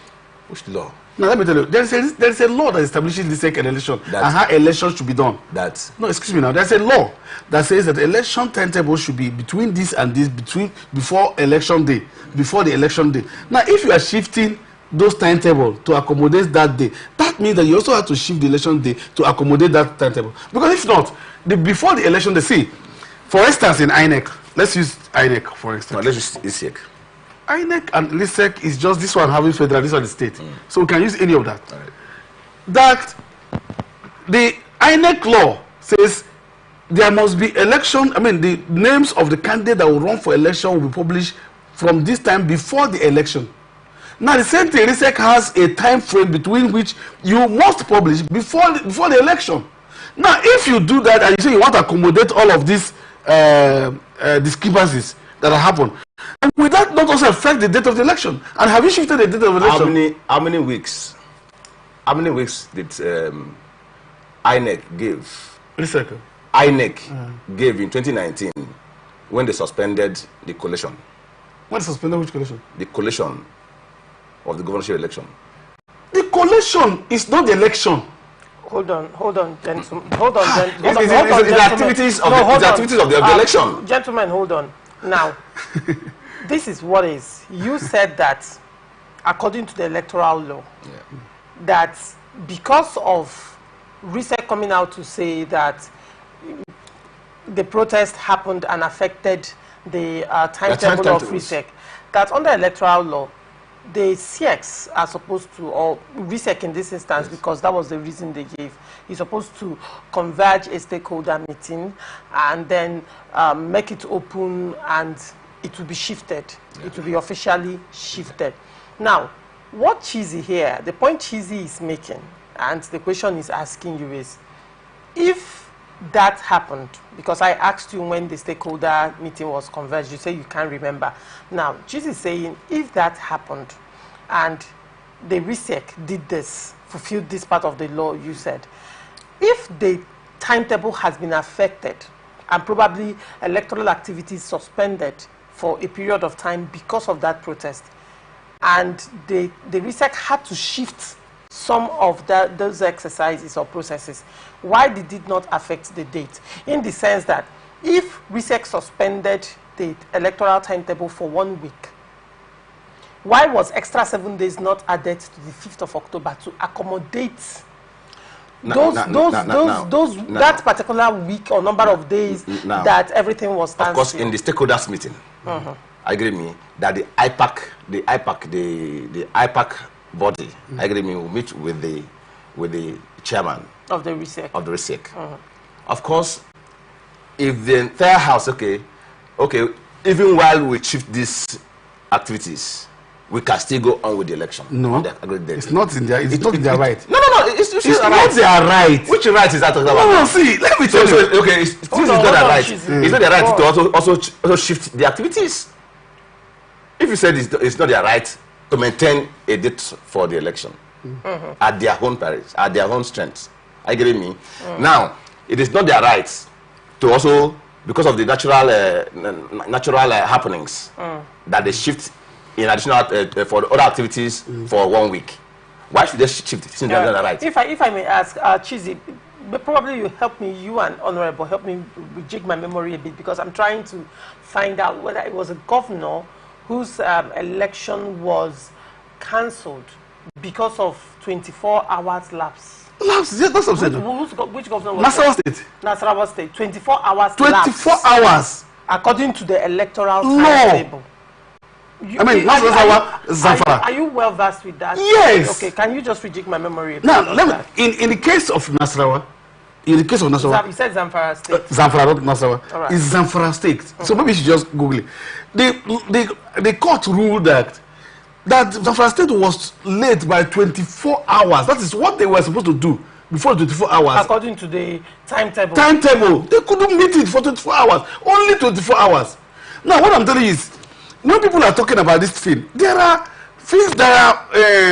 Which law? Now let me tell you, there is a law that establishes the second election and how elections should be done. No, excuse me now. There's a law that says that election timetable should be between this and this, before election day, before the election day. Now, if you are shifting those timetable to accommodate that day, that means that you also have to shift the election day to accommodate that timetable. Because if not, before the election day, see, for instance, in INEC, let's use INEC for instance. No, let's use ISEC. INEC and LISEC is just this one having federal, this one is state. So we can use any of that. Right. That the INEC law says there must be election, the names of the candidate that will run for election will be published from this time before the election. Now the same thing, LISEC has a time frame between which you must publish before the election. Now if you do that and you say you want to accommodate all of these discrepancies that have happened, and will that not also affect the date of the election? And have you shifted the date of the election? How many weeks did INEC give? INEC gave in 2019 when they suspended the collation. When they suspended which collation? The collation of the governorship election. The collation is not the election. Hold on, gentlemen. Hold on, gentlemen. It's the activities of the election. Gentlemen, hold on. Now, this is what is. You said that, according to the electoral law, that because of research coming out to say that the protest happened and affected the timetable of research, that under electoral law, the CX are supposed to, or RISEC in this instance, because that was the reason they gave, is supposed to converge a stakeholder meeting and then make it open and it will be shifted. It will be officially shifted. Now, what Chizzy here, the point Chizzy is making, and the question is asking you is, if that happened, because I asked you when the stakeholder meeting was converged, you say you can't remember. Now, Chizzy is saying, if that happened and the RISEC did this, fulfilled this part of the law you said, if the timetable has been affected and probably electoral activities suspended for a period of time because of that protest, and the RISEC had to shift some of those exercises or processes, why did it not affect the date? In the sense that if RISEC suspended the electoral timetable for 1 week, why was extra 7 days not added to the 5th of October to accommodate that particular week or number of days that everything was standstill? Of course, in the stakeholders meeting, I agree with me that the IPAC body, I agree with me, will meet with the chairman of the RISEC. Of course, if the entire house, okay, even while we shift these activities, we can still go on with the election. No, it's not in their. It's not in their right. No, it's not their right. Which right is that talking about? No, see, let me tell you. Okay, it's not their right. It's not their right to also shift the activities. If you said it's not their right to maintain a date for the election at their own perils, at their own strength, I get me. Now, it is not their right to also, because of the natural happenings, that they shift in additional for other activities for 1 week. Why should they shift it since they're not right? If I may ask, Chizzy, probably you help me, you and Honorable, help me rejig my memory a bit, because I'm trying to find out whether it was a governor whose election was cancelled because of 24 hours lapse. Lapse? Yeah, that's what I'm saying. Which governor was Nasarawa State. Nasarawa State. 24 hours 24 lapse, hours. according to the electoral No. timetable. Zamfara. Are you well versed with that? Yes. Okay, can you just rejig my memory? Now, in the case of Nasarawa, you said Zamfara State. Zamfara, not Nasarawa. Right. It's Zamfara State. So maybe you should just Google it. The court ruled that Zamfara State was late by 24 hours. That is what they were supposed to do before 24 hours. According to the timetable. They couldn't meet it for 24 hours. Only 24 hours. Now, what I'm telling you is, when people are talking about this thing, there are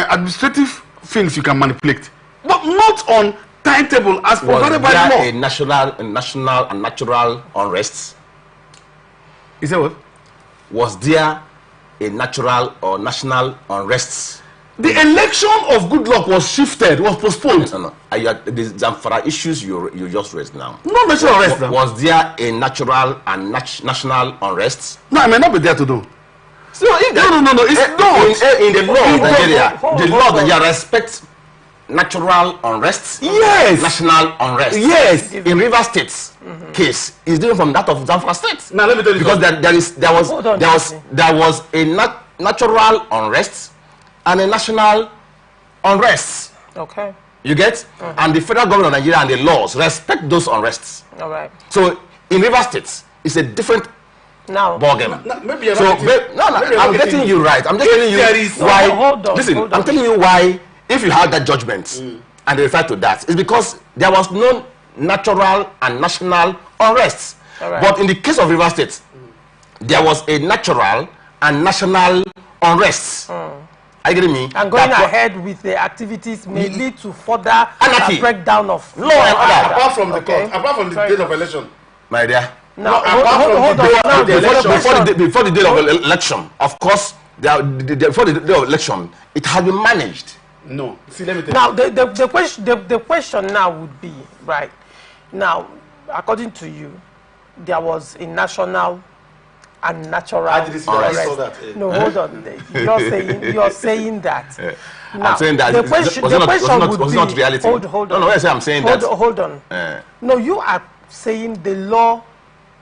administrative things you can manipulate, but not on timetable as provided by the law. Was there a national and natural unrest? Is that what? Was there a natural or national unrest? The election of Goodluck was shifted, was postponed. No. The Zamfara issues you just raised now. No national unrest. Was there a natural and national unrest? No, I may not be there to do. So no. It's not. In the law of Nigeria, the law of Nigeria respects natural unrest. Yes. National unrest. Yes. In River State's case, is different from that of Zamfara State. Now let me tell you, because there was a natural unrest and a national unrest. Okay. You get? And the federal government of Nigeria and the laws respect those unrests. All right. So in River States, it's a different ball game. Maybe I'm getting you right. I'm just telling you why. Listen, I'm telling you why. If you had that judgment and they refer to that, it's because there was no natural and national unrest. Right. But in the case of River State, there was a natural and national unrest. Are you getting me? And going ahead with the activities may lead to further breakdown of law and order. Apart from the court, apart from the date of election, my dear. Now, before the day of election, of course, before the day of election, it has been managed. No. See, let me tell you. Now, the question now would be, right, now, according to you, there was a national and natural unrest. No, hold on. You're saying that. Now, I'm saying that the question would be, not reality. Hold on. No, I'm saying that. Hold on. No, you are saying the law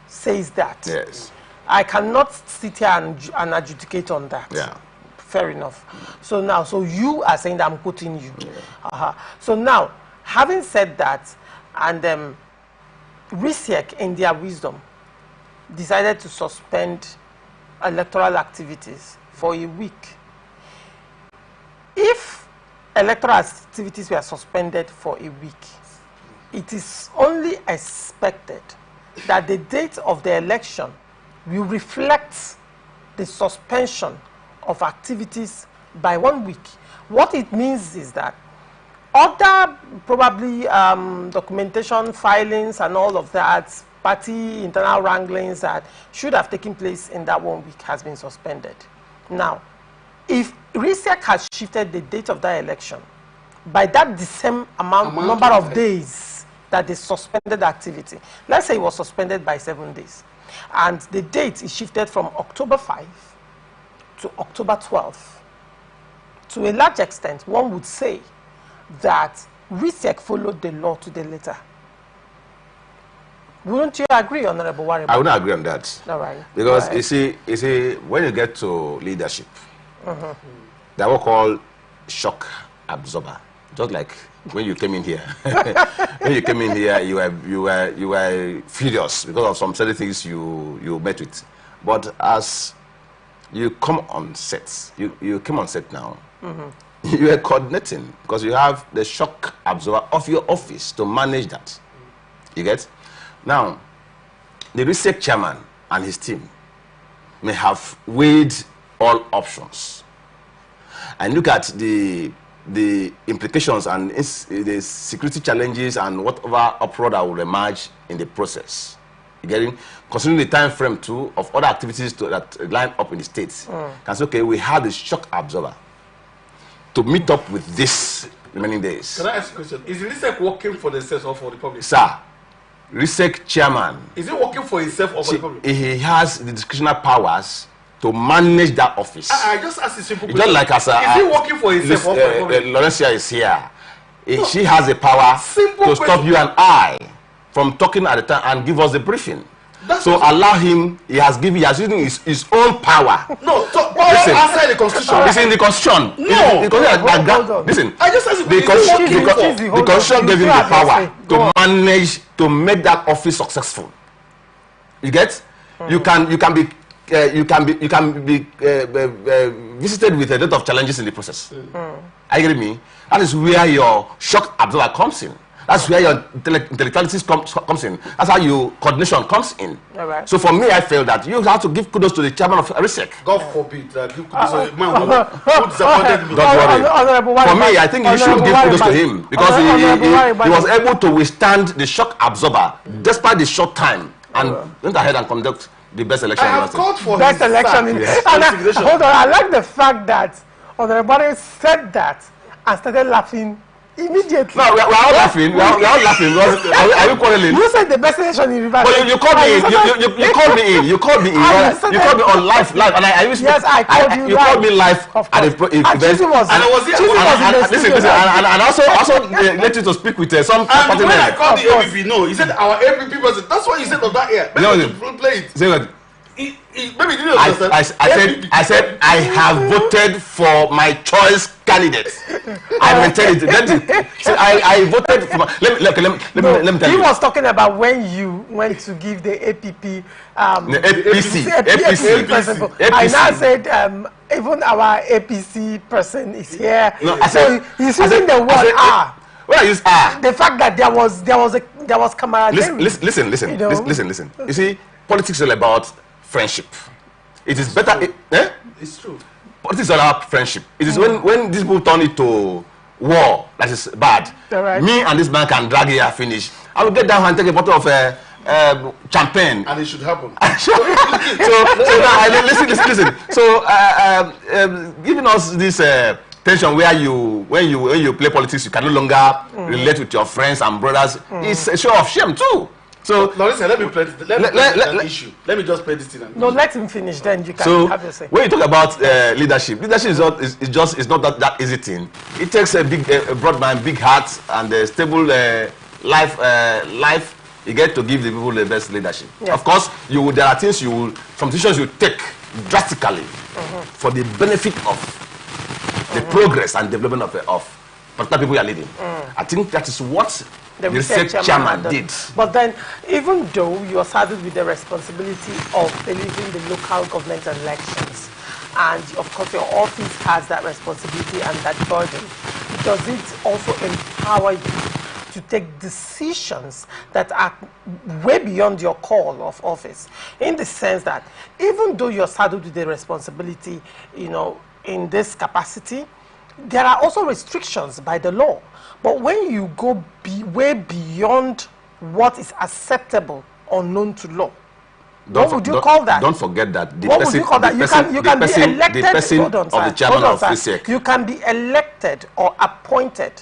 says that. Yes. I cannot sit here and adjudicate on that. Yeah. Fair enough. So now, you are saying that I'm quoting you. So now, having said that, and RISEC in their wisdom decided to suspend electoral activities for a week. If electoral activities were suspended for a week, it is only expected that the date of the election will reflect the suspension of activities by 1 week. What it means is that other probably documentation filings and all of that, party internal wranglings that should have taken place in that 1 week has been suspended. Now, if RISEC has shifted the date of that election by that the same number of days that they suspended activity, let's say it was suspended by 7 days, and the date is shifted from October 5 to October 12. To a large extent, one would say that RISEC followed the law to the letter. Wouldn't you agree, Honorable Warren? I wouldn't agree on that. All right. Because you see, when you get to leadership, they are called shock absorber. Just like when you came in here. When you came in here, you were furious because of some certain things you met with. But as you come on set, you came on set now. You are coordinating because you have the shock absorber of your office to manage that. You get? Now, the RISEC chairman and his team may have weighed all options and look at the implications and the security challenges and whatever uproar that will emerge in the process. You getting? Considering the time frame too of other activities that line up in the states, can say, okay, we have the shock absorber to meet up with this remaining days. Can I ask a question? Is RISEC working for themselves or for the public? Sir, RISEC chairman. Is he working for himself or for the public? He has the discretionary powers to manage that office. I just asked a simple It's question. just like as is he working for himself or for the public? Laurencia is here. She has the power to stop you and I from talking at the time and give us the briefing. So allow him. He has using his own power. No, so power outside the constitution. It's in the constitution. No. Listen. I just asked the constitution gave him the power to manage, to make that office successful. You get? You can be visited with a lot of challenges in the process. Are you getting me? That is where your shock absorber comes in. That's where your intellectuality comes in. That's how your coordination comes in. Right. So for me, I feel that you have to give kudos to the chairman of RISEC. God forbid that give kudos to a man who disappointed me. Don't worry. For me, I think you should give kudos to him because he was able to withstand the shock absorber despite the short time and went ahead and conduct the best election. I have called for best election. Hold on, I like the fact that Honorable said that and started laughing immediately. No, we're all laughing. We're all laughing. Are you quarreling? You said the best election in Rivers. But you called me in. You called me in. You called me in. You called me on live, and I used. Yes, I called you. You called me live at the event. And I was here. Listen, and also let you to speak with some party. And when I called the APP, no, he said our APP person. That's what he said on that here. Maybe play it. Say what? Maybe you didn't understand. I said I have voted for my choice candidate. I maintain it. I voted for my, let me tell you. He was talking about when you went to give the APP the APC person. I now said even our APC person is here. No, he's using the word R. Well, I use R. The fact that there was camaraderie. Listen. You see, politics is all about friendship. It is better. It's true. Politics is all about friendship. It is when these people turn it to war that is bad. Right. Me and this man can drag here, finish. I will get down and take a bottle of champagne. And it should happen. Listen. So giving us this tension where when you play politics, you can no longer relate with your friends and brothers. It's a show of shame too. So now listen, let me play this issue. Let me just play this thing. No, let him finish. Then you can have your say. When you talk about leadership is not that easy thing. It takes a broad mind, big heart, and a stable life. You get to give the people the best leadership. Yeah. Of course, there are things some decisions you take drastically for the benefit of the progress and development of particular people you are leading. I think that is what the RISEC chairman did. But then, even though you are saddled with the responsibility of delivering the local government elections, and of course your office has that responsibility and that burden, does it also empower you to take decisions that are way beyond your call of office? In the sense that even though you're saddled with the responsibility, in this capacity, there are also restrictions by the law. But when you go way beyond what is acceptable or known to law, what would you call that? Don't forget that what would you call that? You can be elected. Hold on, of the chairman of RISEC. You can be elected or appointed,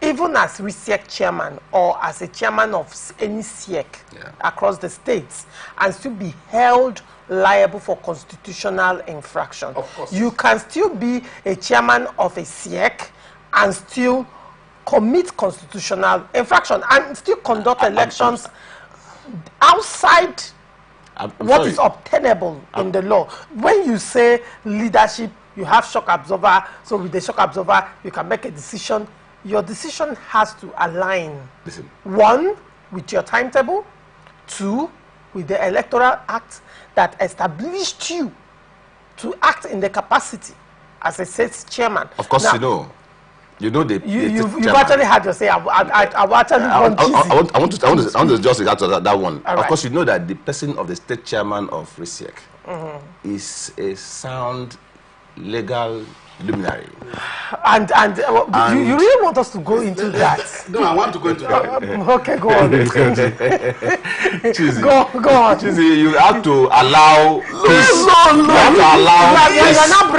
even as RISEC chairman or as a chairman of any SEC across the states, and still be held liable for constitutional infraction. Of course. You can still be a chairman of a SEC and still commit constitutional infraction and still conduct elections outside what is obtainable in the law. When you say leadership, you have shock absorber, so with the shock absorber, you can make a decision. Your decision has to align, one, with your timetable, two, with the Electoral Act that established you to act in the capacity as a state chairman. Of course, now, you've actually had your say. I want to just react to that one. All of course, you know that the person of the state chairman of RISEC is a sound legal luminary. And you really want us to go into that? No, I want to go into that. Okay, go on. Go on. Chizzy, you have to allow peace.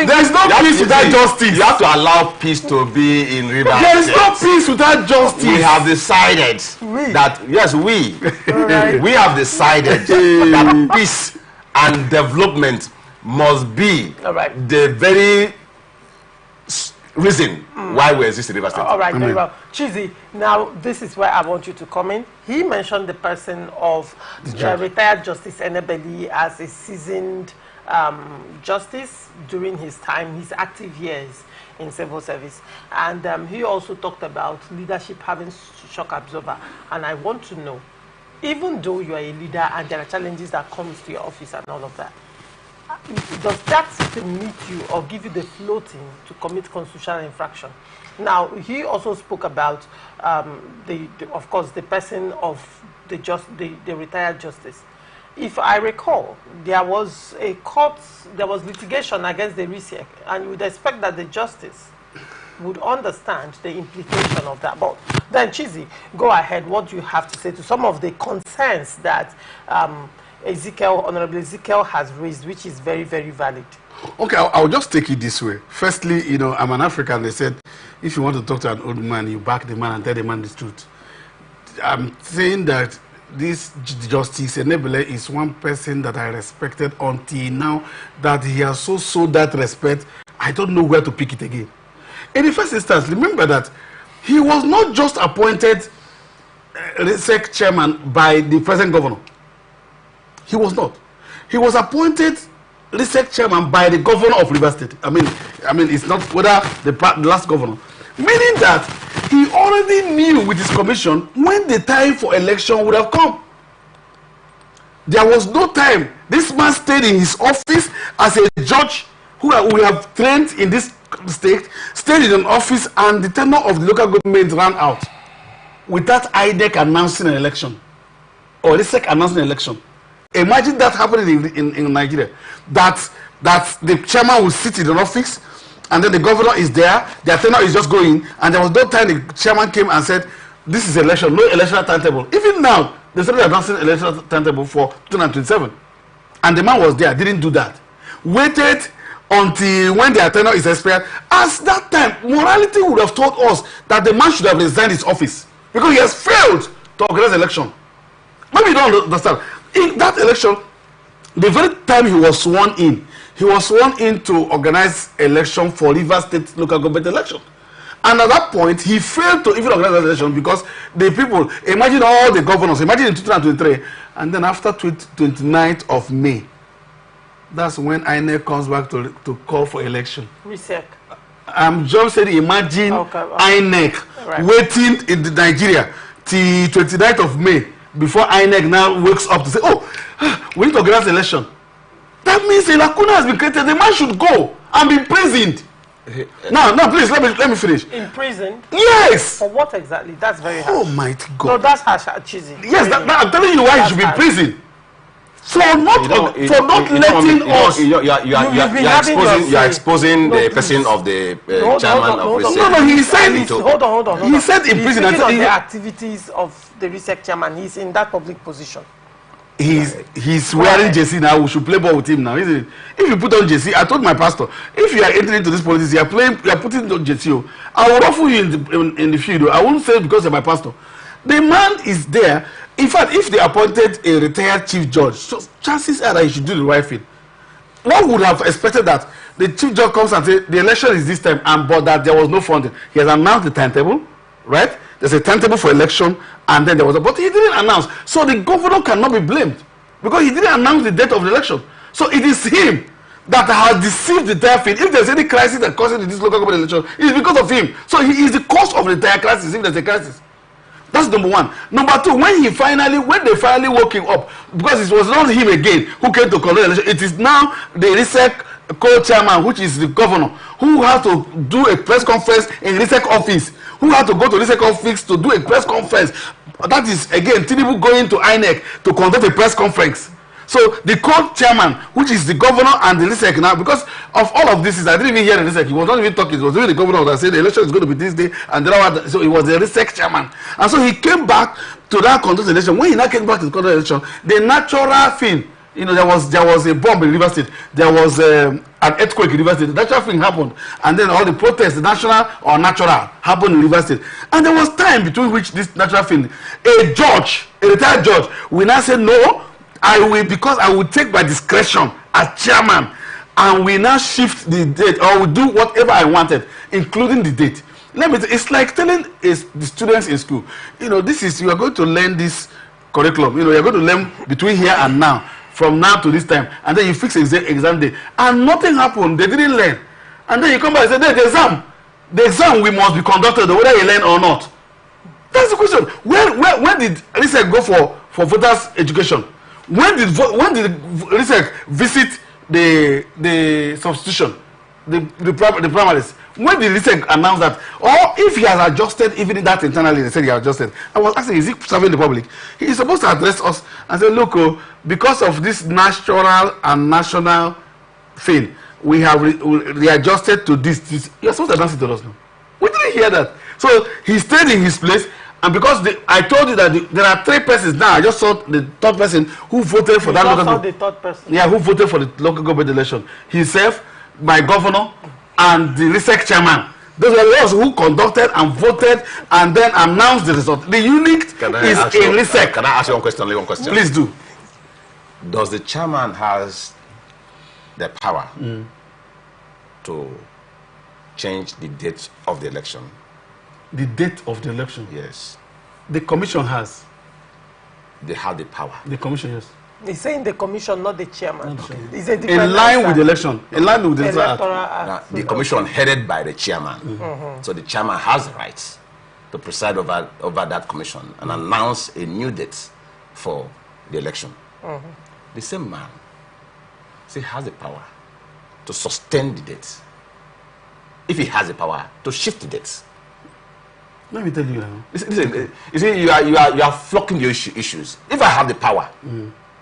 There's no peace without justice. You have to allow peace to be in Rivers. There is no peace without justice. We have decided that, yes, we have decided that peace and development must be All right. the very reason why we exist in River State. All right, very well. Chizzy, now this is where I want you to come in. He mentioned the person of retired Justice Enebeli as a seasoned justice during his active years in civil service. And he also talked about leadership having shock absorber. And I want to know, even though you are a leader and there are challenges that come to your office and all of that, does that permit you or give you the floating to commit constitutional infraction? Now, he also spoke about, of course, the person of the retired justice. If I recall, there was litigation against the RISEC, and you would expect that the justice would understand the implication of that. But then, Chizzy, go ahead. What do you have to say to some of the concerns that Honorable Ezekiel has raised, which is very, very valid? Okay, I'll just take it this way. Firstly, you know, I'm an African. They said, if you want to talk to an old man, you back the man and tell the man the truth. I'm saying that this Justice Enebele is one person that I respected until now, that he has so sold that respect, I don't know where to pick it again. In the first instance, remember that he was not just appointed RISEC chairman by the present governor. He was not. He was appointed RISEC chairman by the governor of River State. I mean, it's not whether the last governor. Meaning that he already knew with his commission when the time for election would have come. There was no time. This man stayed in his office as a judge who we have trained in this state, stayed in an office, and the tenure of the local government ran out without INEC announcing an election or RISEC announcing an election. Imagine that happening in Nigeria. That the chairman will sit in an office, and then the governor is there, their tenure is just going, and there was no time the chairman came and said, this is election, no electoral timetable. Even now, they started announcing electoral timetable for 2027. And the man was there, didn't do that. Waited until when their tenure is expired. As that time, morality would have told us that the man should have resigned his office because he has failed to organize election. Maybe you don't understand. In that election, the very time he was sworn in to organize election for River State local government election. And at that point, he failed to even organize the election because the people, imagine all the governors, imagine in 2023, and then after 29th of May, that's when INEC comes back to call for election. RISEC. I'm just saying, imagine INEC waiting in Nigeria till 29th of May before INEC now wakes up to say, oh, we need to organize election. That means a lacuna has been created. The man should go and be imprisoned. Now, please, let me finish. Imprisoned? Yes! For what exactly? That's very harsh. Oh, my God. No, that's harsh, Chizzy. Yes, I'm telling you why he should be imprisoned. For not letting us. You are exposing the person of the chairman of RISEC. No, he said. Hold on. He said in prison. Speaking of the activities of the RISEC chairman, he's in that public position. He's wearing JC now. We should play ball with him now, isn't it? If you put on JC, I told my pastor, if you are entering into this politics, you are putting on JC. I will ruffle you in the field. I won't say it because you're my pastor. The man is there. In fact, if they appointed a retired chief judge, so chances are that he should do the right thing. One would have expected that the chief judge comes and says the election is this time, but that there was no funding. He has announced the timetable, right? There's a timetable for election, and then there was but he didn't announce. So the governor cannot be blamed because he didn't announce the date of the election. So it is him that has deceived the entire field. If there's any crisis that causes this local government election, it is because of him. So he is the cause of the entire crisis if there's a crisis. That's number one. Number two, when they finally woke him up, because it was not him again who came to conduct the election, it is now the RISEC co-chairman, which is the governor, who has to do a press conference in RISEC office, who has to go to RISEC office to do a press conference. That is, again, Tinubu going to INEC to conduct a press conference. So the co-chairman, which is the governor and the RISEC now, because of all of this, I didn't even hear the RISEC. He was not even talking. It was really the governor that said the election is going to be this day, and so it was the RISEC chairman. And so he came back to that conduct election. When he now came back to the conduct election, the natural thing, you know, there was a bomb in River State. There was an earthquake in River State. The natural thing happened, and then all the protests, the national or natural, happened in River State. And there was time between which this natural thing, a retired judge, will now say no. Because I will take by discretion as chairman and we now shift the date, or we do whatever I wanted, including the date. Let me. It's like telling the students in school, you know, you are going to learn this curriculum. You know, you're going to learn between here and now, from now to this time, and then you fix exam day, and nothing happened. They didn't learn, and then you come back and say, the exam we must be conducted whether you learn or not. That's the question. When did RISEC go for voters education? When did RISEC visit the substitution, the primaries? When did RISEC announce that? Or if he has adjusted even that internally, they said he has adjusted. I was asking, is he serving the public? He is supposed to address us and say, look, because of this natural and national thing, we have readjusted to this. You're supposed to announce it to us now. We didn't hear that. So he stayed in his place, and because I told you that there are 3 persons now. I just saw the 3rd person who voted for that local government. The 3rd person. Yeah, who voted for the local government election. Himself, my governor, and the RISEC chairman. Those are those who conducted and voted and then announced the result. The unit is in RISEC. Can I ask you one question? Only one question. Please do. Does the chairman has the power to change the date of the election? The date of the election? Yes. The commission has. They have the power. The commission, yes. He's saying the commission, not the chairman. Okay. It's a in line with the election. In line with the electoral act. The commission headed by the chairman. So the chairman has the right to preside over that commission and announce a new date for the election. The same man has the power to sustain the date. If he has the power to shift the dates. Let me tell you now. You see, you are flocking your issues. If I have the power,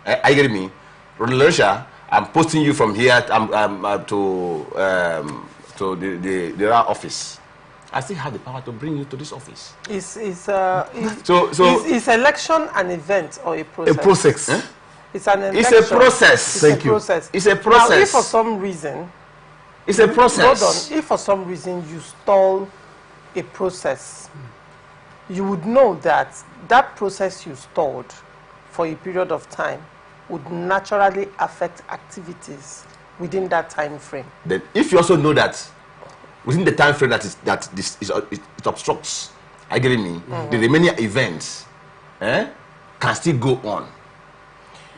are you getting me? Rodelasia, I'm posting you from here to the office. I still have the power to bring you to this office. Is election an event or a process? A process. Eh? It's an election. It's a process. Thank you. It's a process. Now, if for some reason, it's a process. Hold on. If for some reason you stall a process, you would know that that process you stalled for a period of time would naturally affect activities within that time frame. Then, if you also know that within the time frame it obstructs, are you getting me? The remaining events can still go on.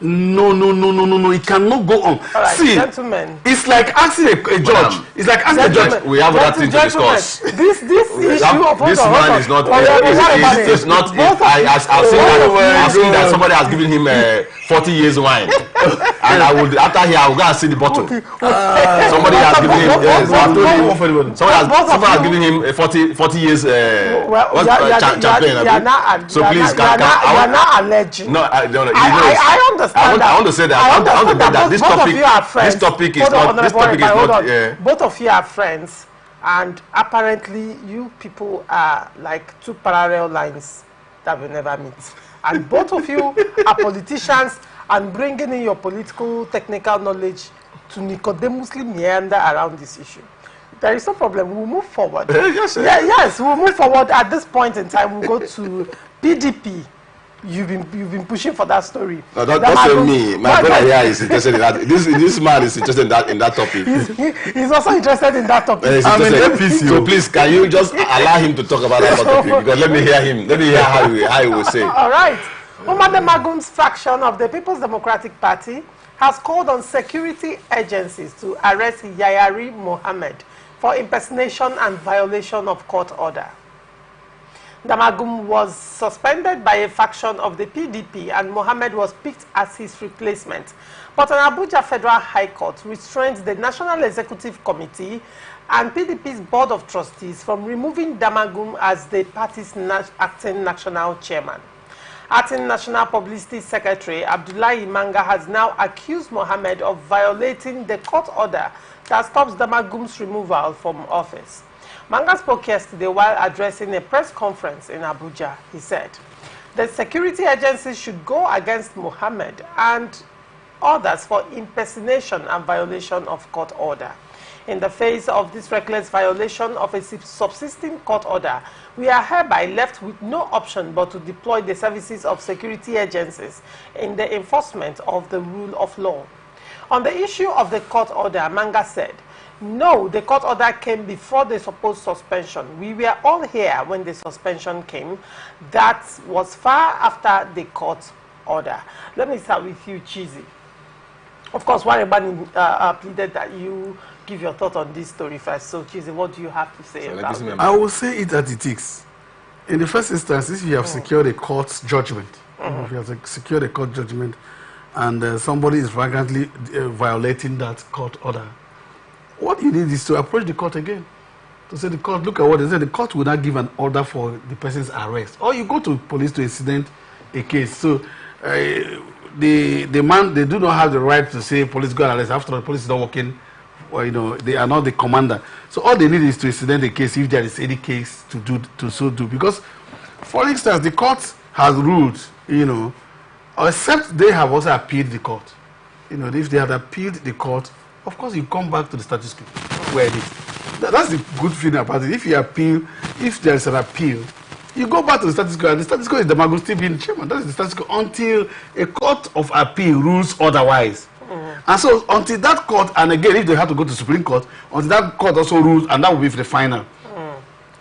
No, it cannot go on. All right, see, gentlemen, it's like asking a judge. It's like asking a judge. We have other things to discuss. This issue of this man is not. It's not. I've seen that somebody has given him 40 years wine, and after here I will go and see the bottle. Somebody has given him. Somebody has given him 40 years champagne. So please, you are not alleging. No, I understand. I want to say that. I want to get that this topic is not. Both of you are friends, and apparently you people are like 2 parallel lines that will never meet. And both of you are politicians and bringing in your political technical knowledge to Nicodemusly meander around this issue. There is no problem. We'll move forward. Yes, we'll move forward. At this point in time, we'll go to PDP. You've been pushing for that story. No, that's me. My brother here is interested in that. This man is interested in that topic. He's also interested in that topic. So please, can you just allow him to talk about that topic? Because let me hear him. Let me hear how he will say. All right. Umar Magum's faction of the People's Democratic Party has called on security agencies to arrest Yayari Mohammed for impersonation and violation of court order. Damagum was suspended by a faction of the PDP and Mohammed was picked as his replacement. But an Abuja Federal High Court restrained the National Executive Committee and PDP's Board of Trustees from removing Damagum as the party's acting national chairman. Acting National Publicity Secretary Abdullahi Manga has now accused Mohammed of violating the court order that stops Damagum's removal from office. Manga spoke yesterday while addressing a press conference in Abuja. He said, the security agencies should go against Mohammed and others for impersonation and violation of court order. In the face of this reckless violation of a subsisting court order, we are hereby left with no option but to deploy the services of security agencies in the enforcement of the rule of law. On the issue of the court order, Manga said, no, the court order came before the supposed suspension. We were all here when the suspension came. That was far after the court order. Let me start with you, Chizzy. Of course, Warren pleaded that you give your thought on this story first. So, Chizzy, what do you have to say about it? I will say it as it is. In the first instance, if you have secured a court judgment, if you have secured a court judgment, and somebody is flagrantly violating that court order, what you need is to approach the court again. To say the court, look at what they said, the court will not give an order for the person's arrest. Or you go to police to incident a case. So the man, they do not have the right to say police go and arrest. After all, the police is not working, or, you know, they are not the commander. So all they need is to incident a case if there is any case to do, to so do. Because, for instance, the court has ruled, you know, except they have also appealed the court. You know, if they had appealed the court, of course, you come back to the status quo where it is. That's the good feeling about it. If you appeal, if there is an appeal, you go back to the status quo, and the status quo is the Magu still being chairman. That is the status quo until a court of appeal rules otherwise. And so, until that court, and again, if they have to go to Supreme Court, until that court also rules, and that will be the final.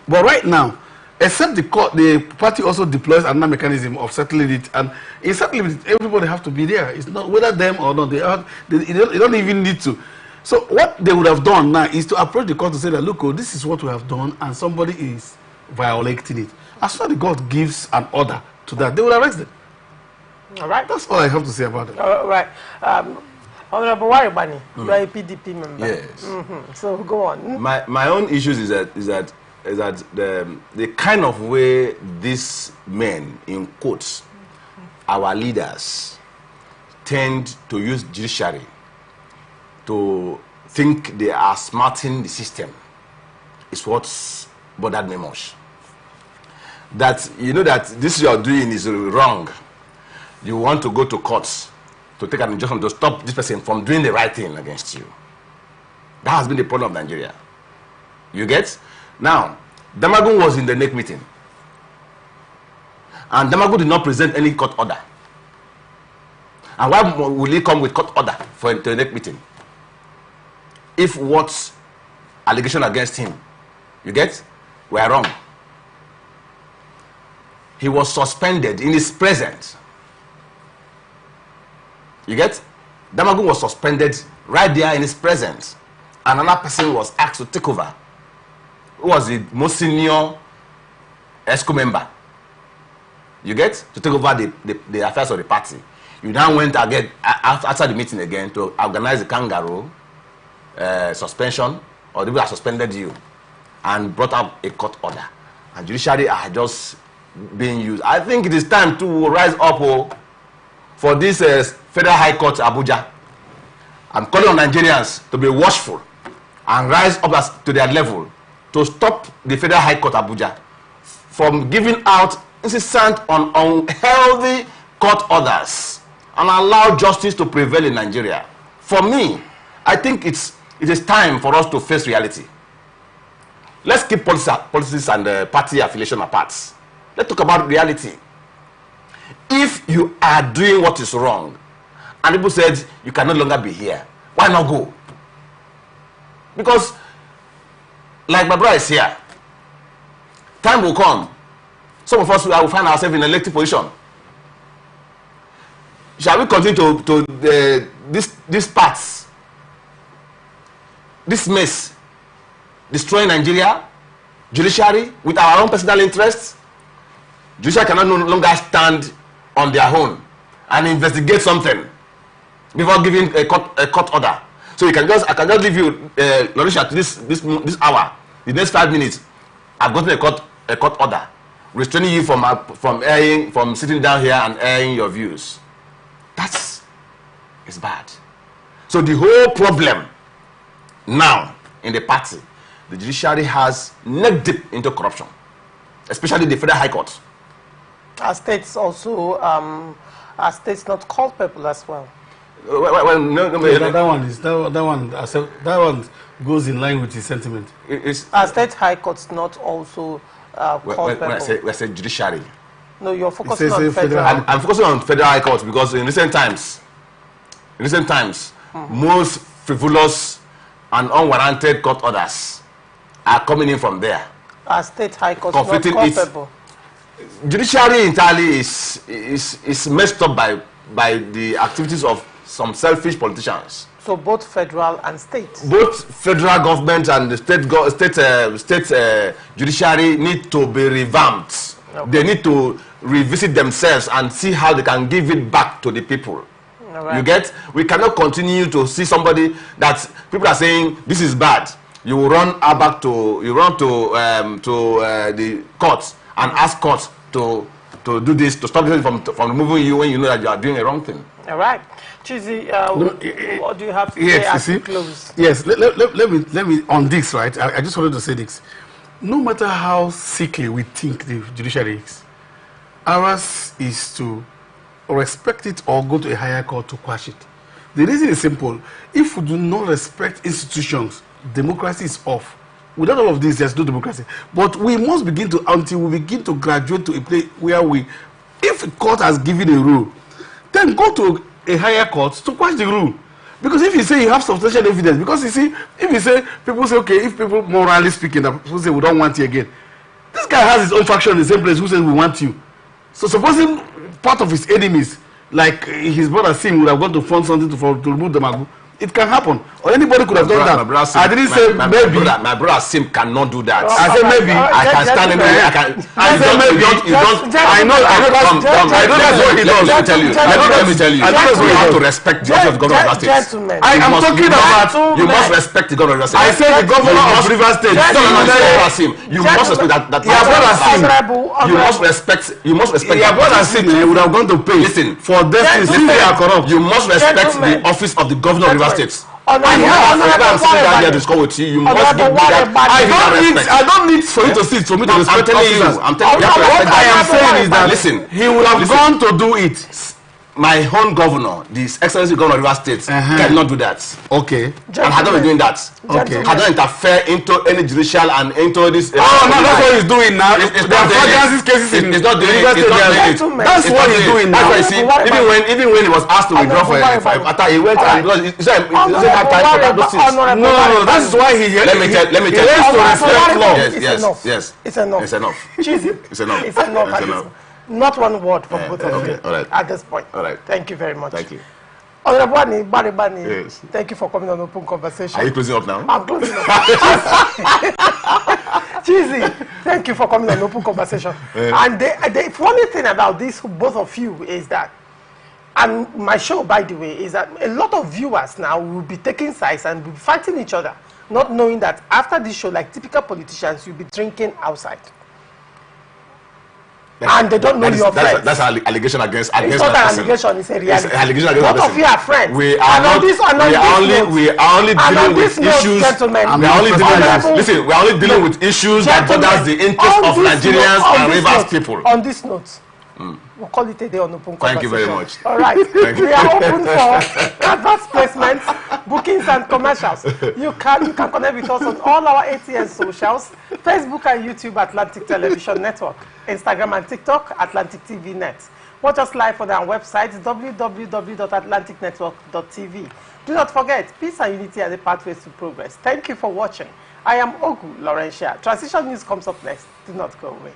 But right now, except the court, the party also deploys another mechanism of settling it, and in settling it, everybody have to be there. It's not whether them or not. They don't even need to. So what they would have done now is to approach the court to say that, look, oh, this is what we have done, and somebody is violating it. As soon as the court gives an order to that, they will arrest them. All right. That's all I have to say about it. All right. Honorable Waribani, you are a PDP member. Yes. So go on. My own issues is that the kind of way these men, in quotes, our leaders, tend to use judiciary to think they are smarting the system is what bothered me much. That you know that this you are doing is wrong. You want to go to courts to take an injunction to stop this person from doing the right thing against you. That has been the problem of Nigeria. You get? Now, Damagun was in the NEC meeting. And Damagun did not present any court order. And why will he come with court order for the NEC meeting? If what allegation against him, you get, were wrong. He was suspended in his presence. You get? Damagun was suspended right there in his presence. And another person was asked to take over. Who was the most senior ESCO member? You get? To take over the affairs of the party. You now went again after the meeting again to organize the kangaroo suspension, or the people that suspended you, and brought up a court order. And judiciary are just being used. I think it is time to rise up for this Federal High Court Abuja. I'm calling on Nigerians to be watchful and rise up to their level to stop the Federal High Court Abuja from giving out insistent on unhealthy court orders and allow justice to prevail in Nigeria. For me, I think it is time for us to face reality. Let's keep politics and party affiliation apart. Let's talk about reality. If you are doing what is wrong, and people said you can no longer be here, why not go? Because, like my brother is here, time will come. Some of us will find ourselves in an elected position. Shall we continue to these parts, this mess, destroying Nigeria, judiciary, with our own personal interests? Judiciary cannot no longer stand on their own and investigate something before giving a court order. So I can just leave you, Larisha, to this hour, the next 5 minutes. I've gotten a court order restraining you from sitting down here and airing your views. That's bad. So the whole problem now in the party, the judiciary has neck deep into corruption, especially the Federal High Court. Are states also are states not culpable as well? Well, no, that one goes in line with his sentiment. Are state high courts not also culpable? When I say judiciary, no, you're focusing on federal. I'm focusing on Federal High Court because in recent times, most frivolous and unwarranted court orders are coming in from there. Our state high court not Conflicting culpable. Judiciary entirely is messed up by the activities of some selfish politicians. So both federal and state. Both federal government and the state judiciary need to be revamped. Okay. They need to revisit themselves and see how they can give it back to the people. Right. You get? We cannot continue to see somebody that people are saying this is bad. You will run back to the courts and ask courts to do this, to stop this from removing you when you know that you are doing a wrong thing. All right. Chizzy, what do you have to say as we close? Yes, let me on this, right? I just wanted to say this. No matter how sickly we think the judiciary is, ours is to respect it or go to a higher court to quash it. The reason is simple. If we do not respect institutions, democracy is off. Without all of this, there's no democracy. But we must begin to, until we begin to graduate to a place where if a court has given a rule, then go to a higher court to quash the rule. Because if you say you have substantial evidence, because you see, if you say, people say, okay, if people morally speaking, people say we don't want you again. This guy has his own faction in the same place who says we want you. So supposing part of his enemies, like his brother Sim, would have gone to fund something to remove the Magu, it can happen. Or anybody could have done that. I didn't say maybe. My brother Sim cannot do that. I said maybe. I can stand anywhere. I said maybe. I know that's what he does. Let me tell you. You have to respect the office of the governor of Rivers State. I am talking about. You must respect the governor of Rivers State. I said the governor of Rivers State. You must respect that. Your brother Sim. You must respect. You must respect. Your brother Sim would have gone to pay. Listen. For this things, they are corrupt. You must respect the office of the governor of Rivers States. I don't need for you to sit for me to respect officers. I'm telling you. What I am saying is that listen, he would have gone to do it. My own governor, the Excellency Governor of Rivers State, cannot do that. Okay. And had not been doing that. Okay. Had not interfere into any judicial and into this. No, that's what he's doing now. It's not doing it. It's not doing it. That's what he's doing now. That's why you see, even when he was asked to withdraw after he went and he doesn't have time for that. No, that's why he. Let me tell you. Yes. It's enough. It's enough. It's enough. Not one word from both of you at this point. All right. Thank you very much. Thank you. Honorable Bani, yes. Thank you for coming on Open Conversation. Are you closing up now? I'm closing up. Chizzy, thank you for coming on Open Conversation. And the funny thing about this, both of you, is that, and my show, by the way, is that a lot of viewers now will be taking sides and be fighting each other, not knowing that after this show, like typical politicians, you'll be drinking outside. And they don't know your friends. That's an allegation against it's not an allegation, it's a reality. It's an allegation against both of you are friends. We are only dealing with issues. Listen, we are only dealing with issues that bother the interest of Nigerians and Rivers people. On this note, we'll call it a day on Open Conversation. Thank you very much. All right. We are open for advance placements, bookings, and commercials. You can connect with us on all our ATN socials, Facebook and YouTube, Atlantic Television Network, Instagram and TikTok, Atlantic TV Net. Watch us live on our website, www.atlanticnetwork.tv. Do not forget, peace and unity are the pathways to progress. Thank you for watching. I am Ogu Laurentia. Transition News comes up next. Do not go away.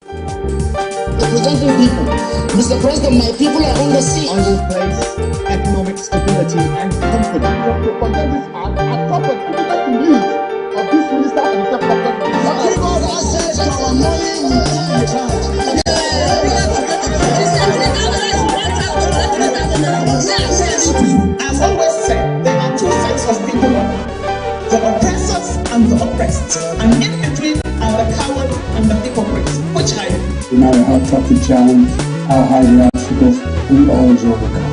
Representing people. Mr. President, my people are on the sea. I will place economic stability and confidence. To condemn this act, I thought that difficult to leave of this minister and the government. Give us access to our money in charge. I've always said there are two sets of people, the oppressors and the oppressed, and in between are the coward and the hypocrites. Which I am. No matter how tough the challenge, how high the obstacles, we always overcome.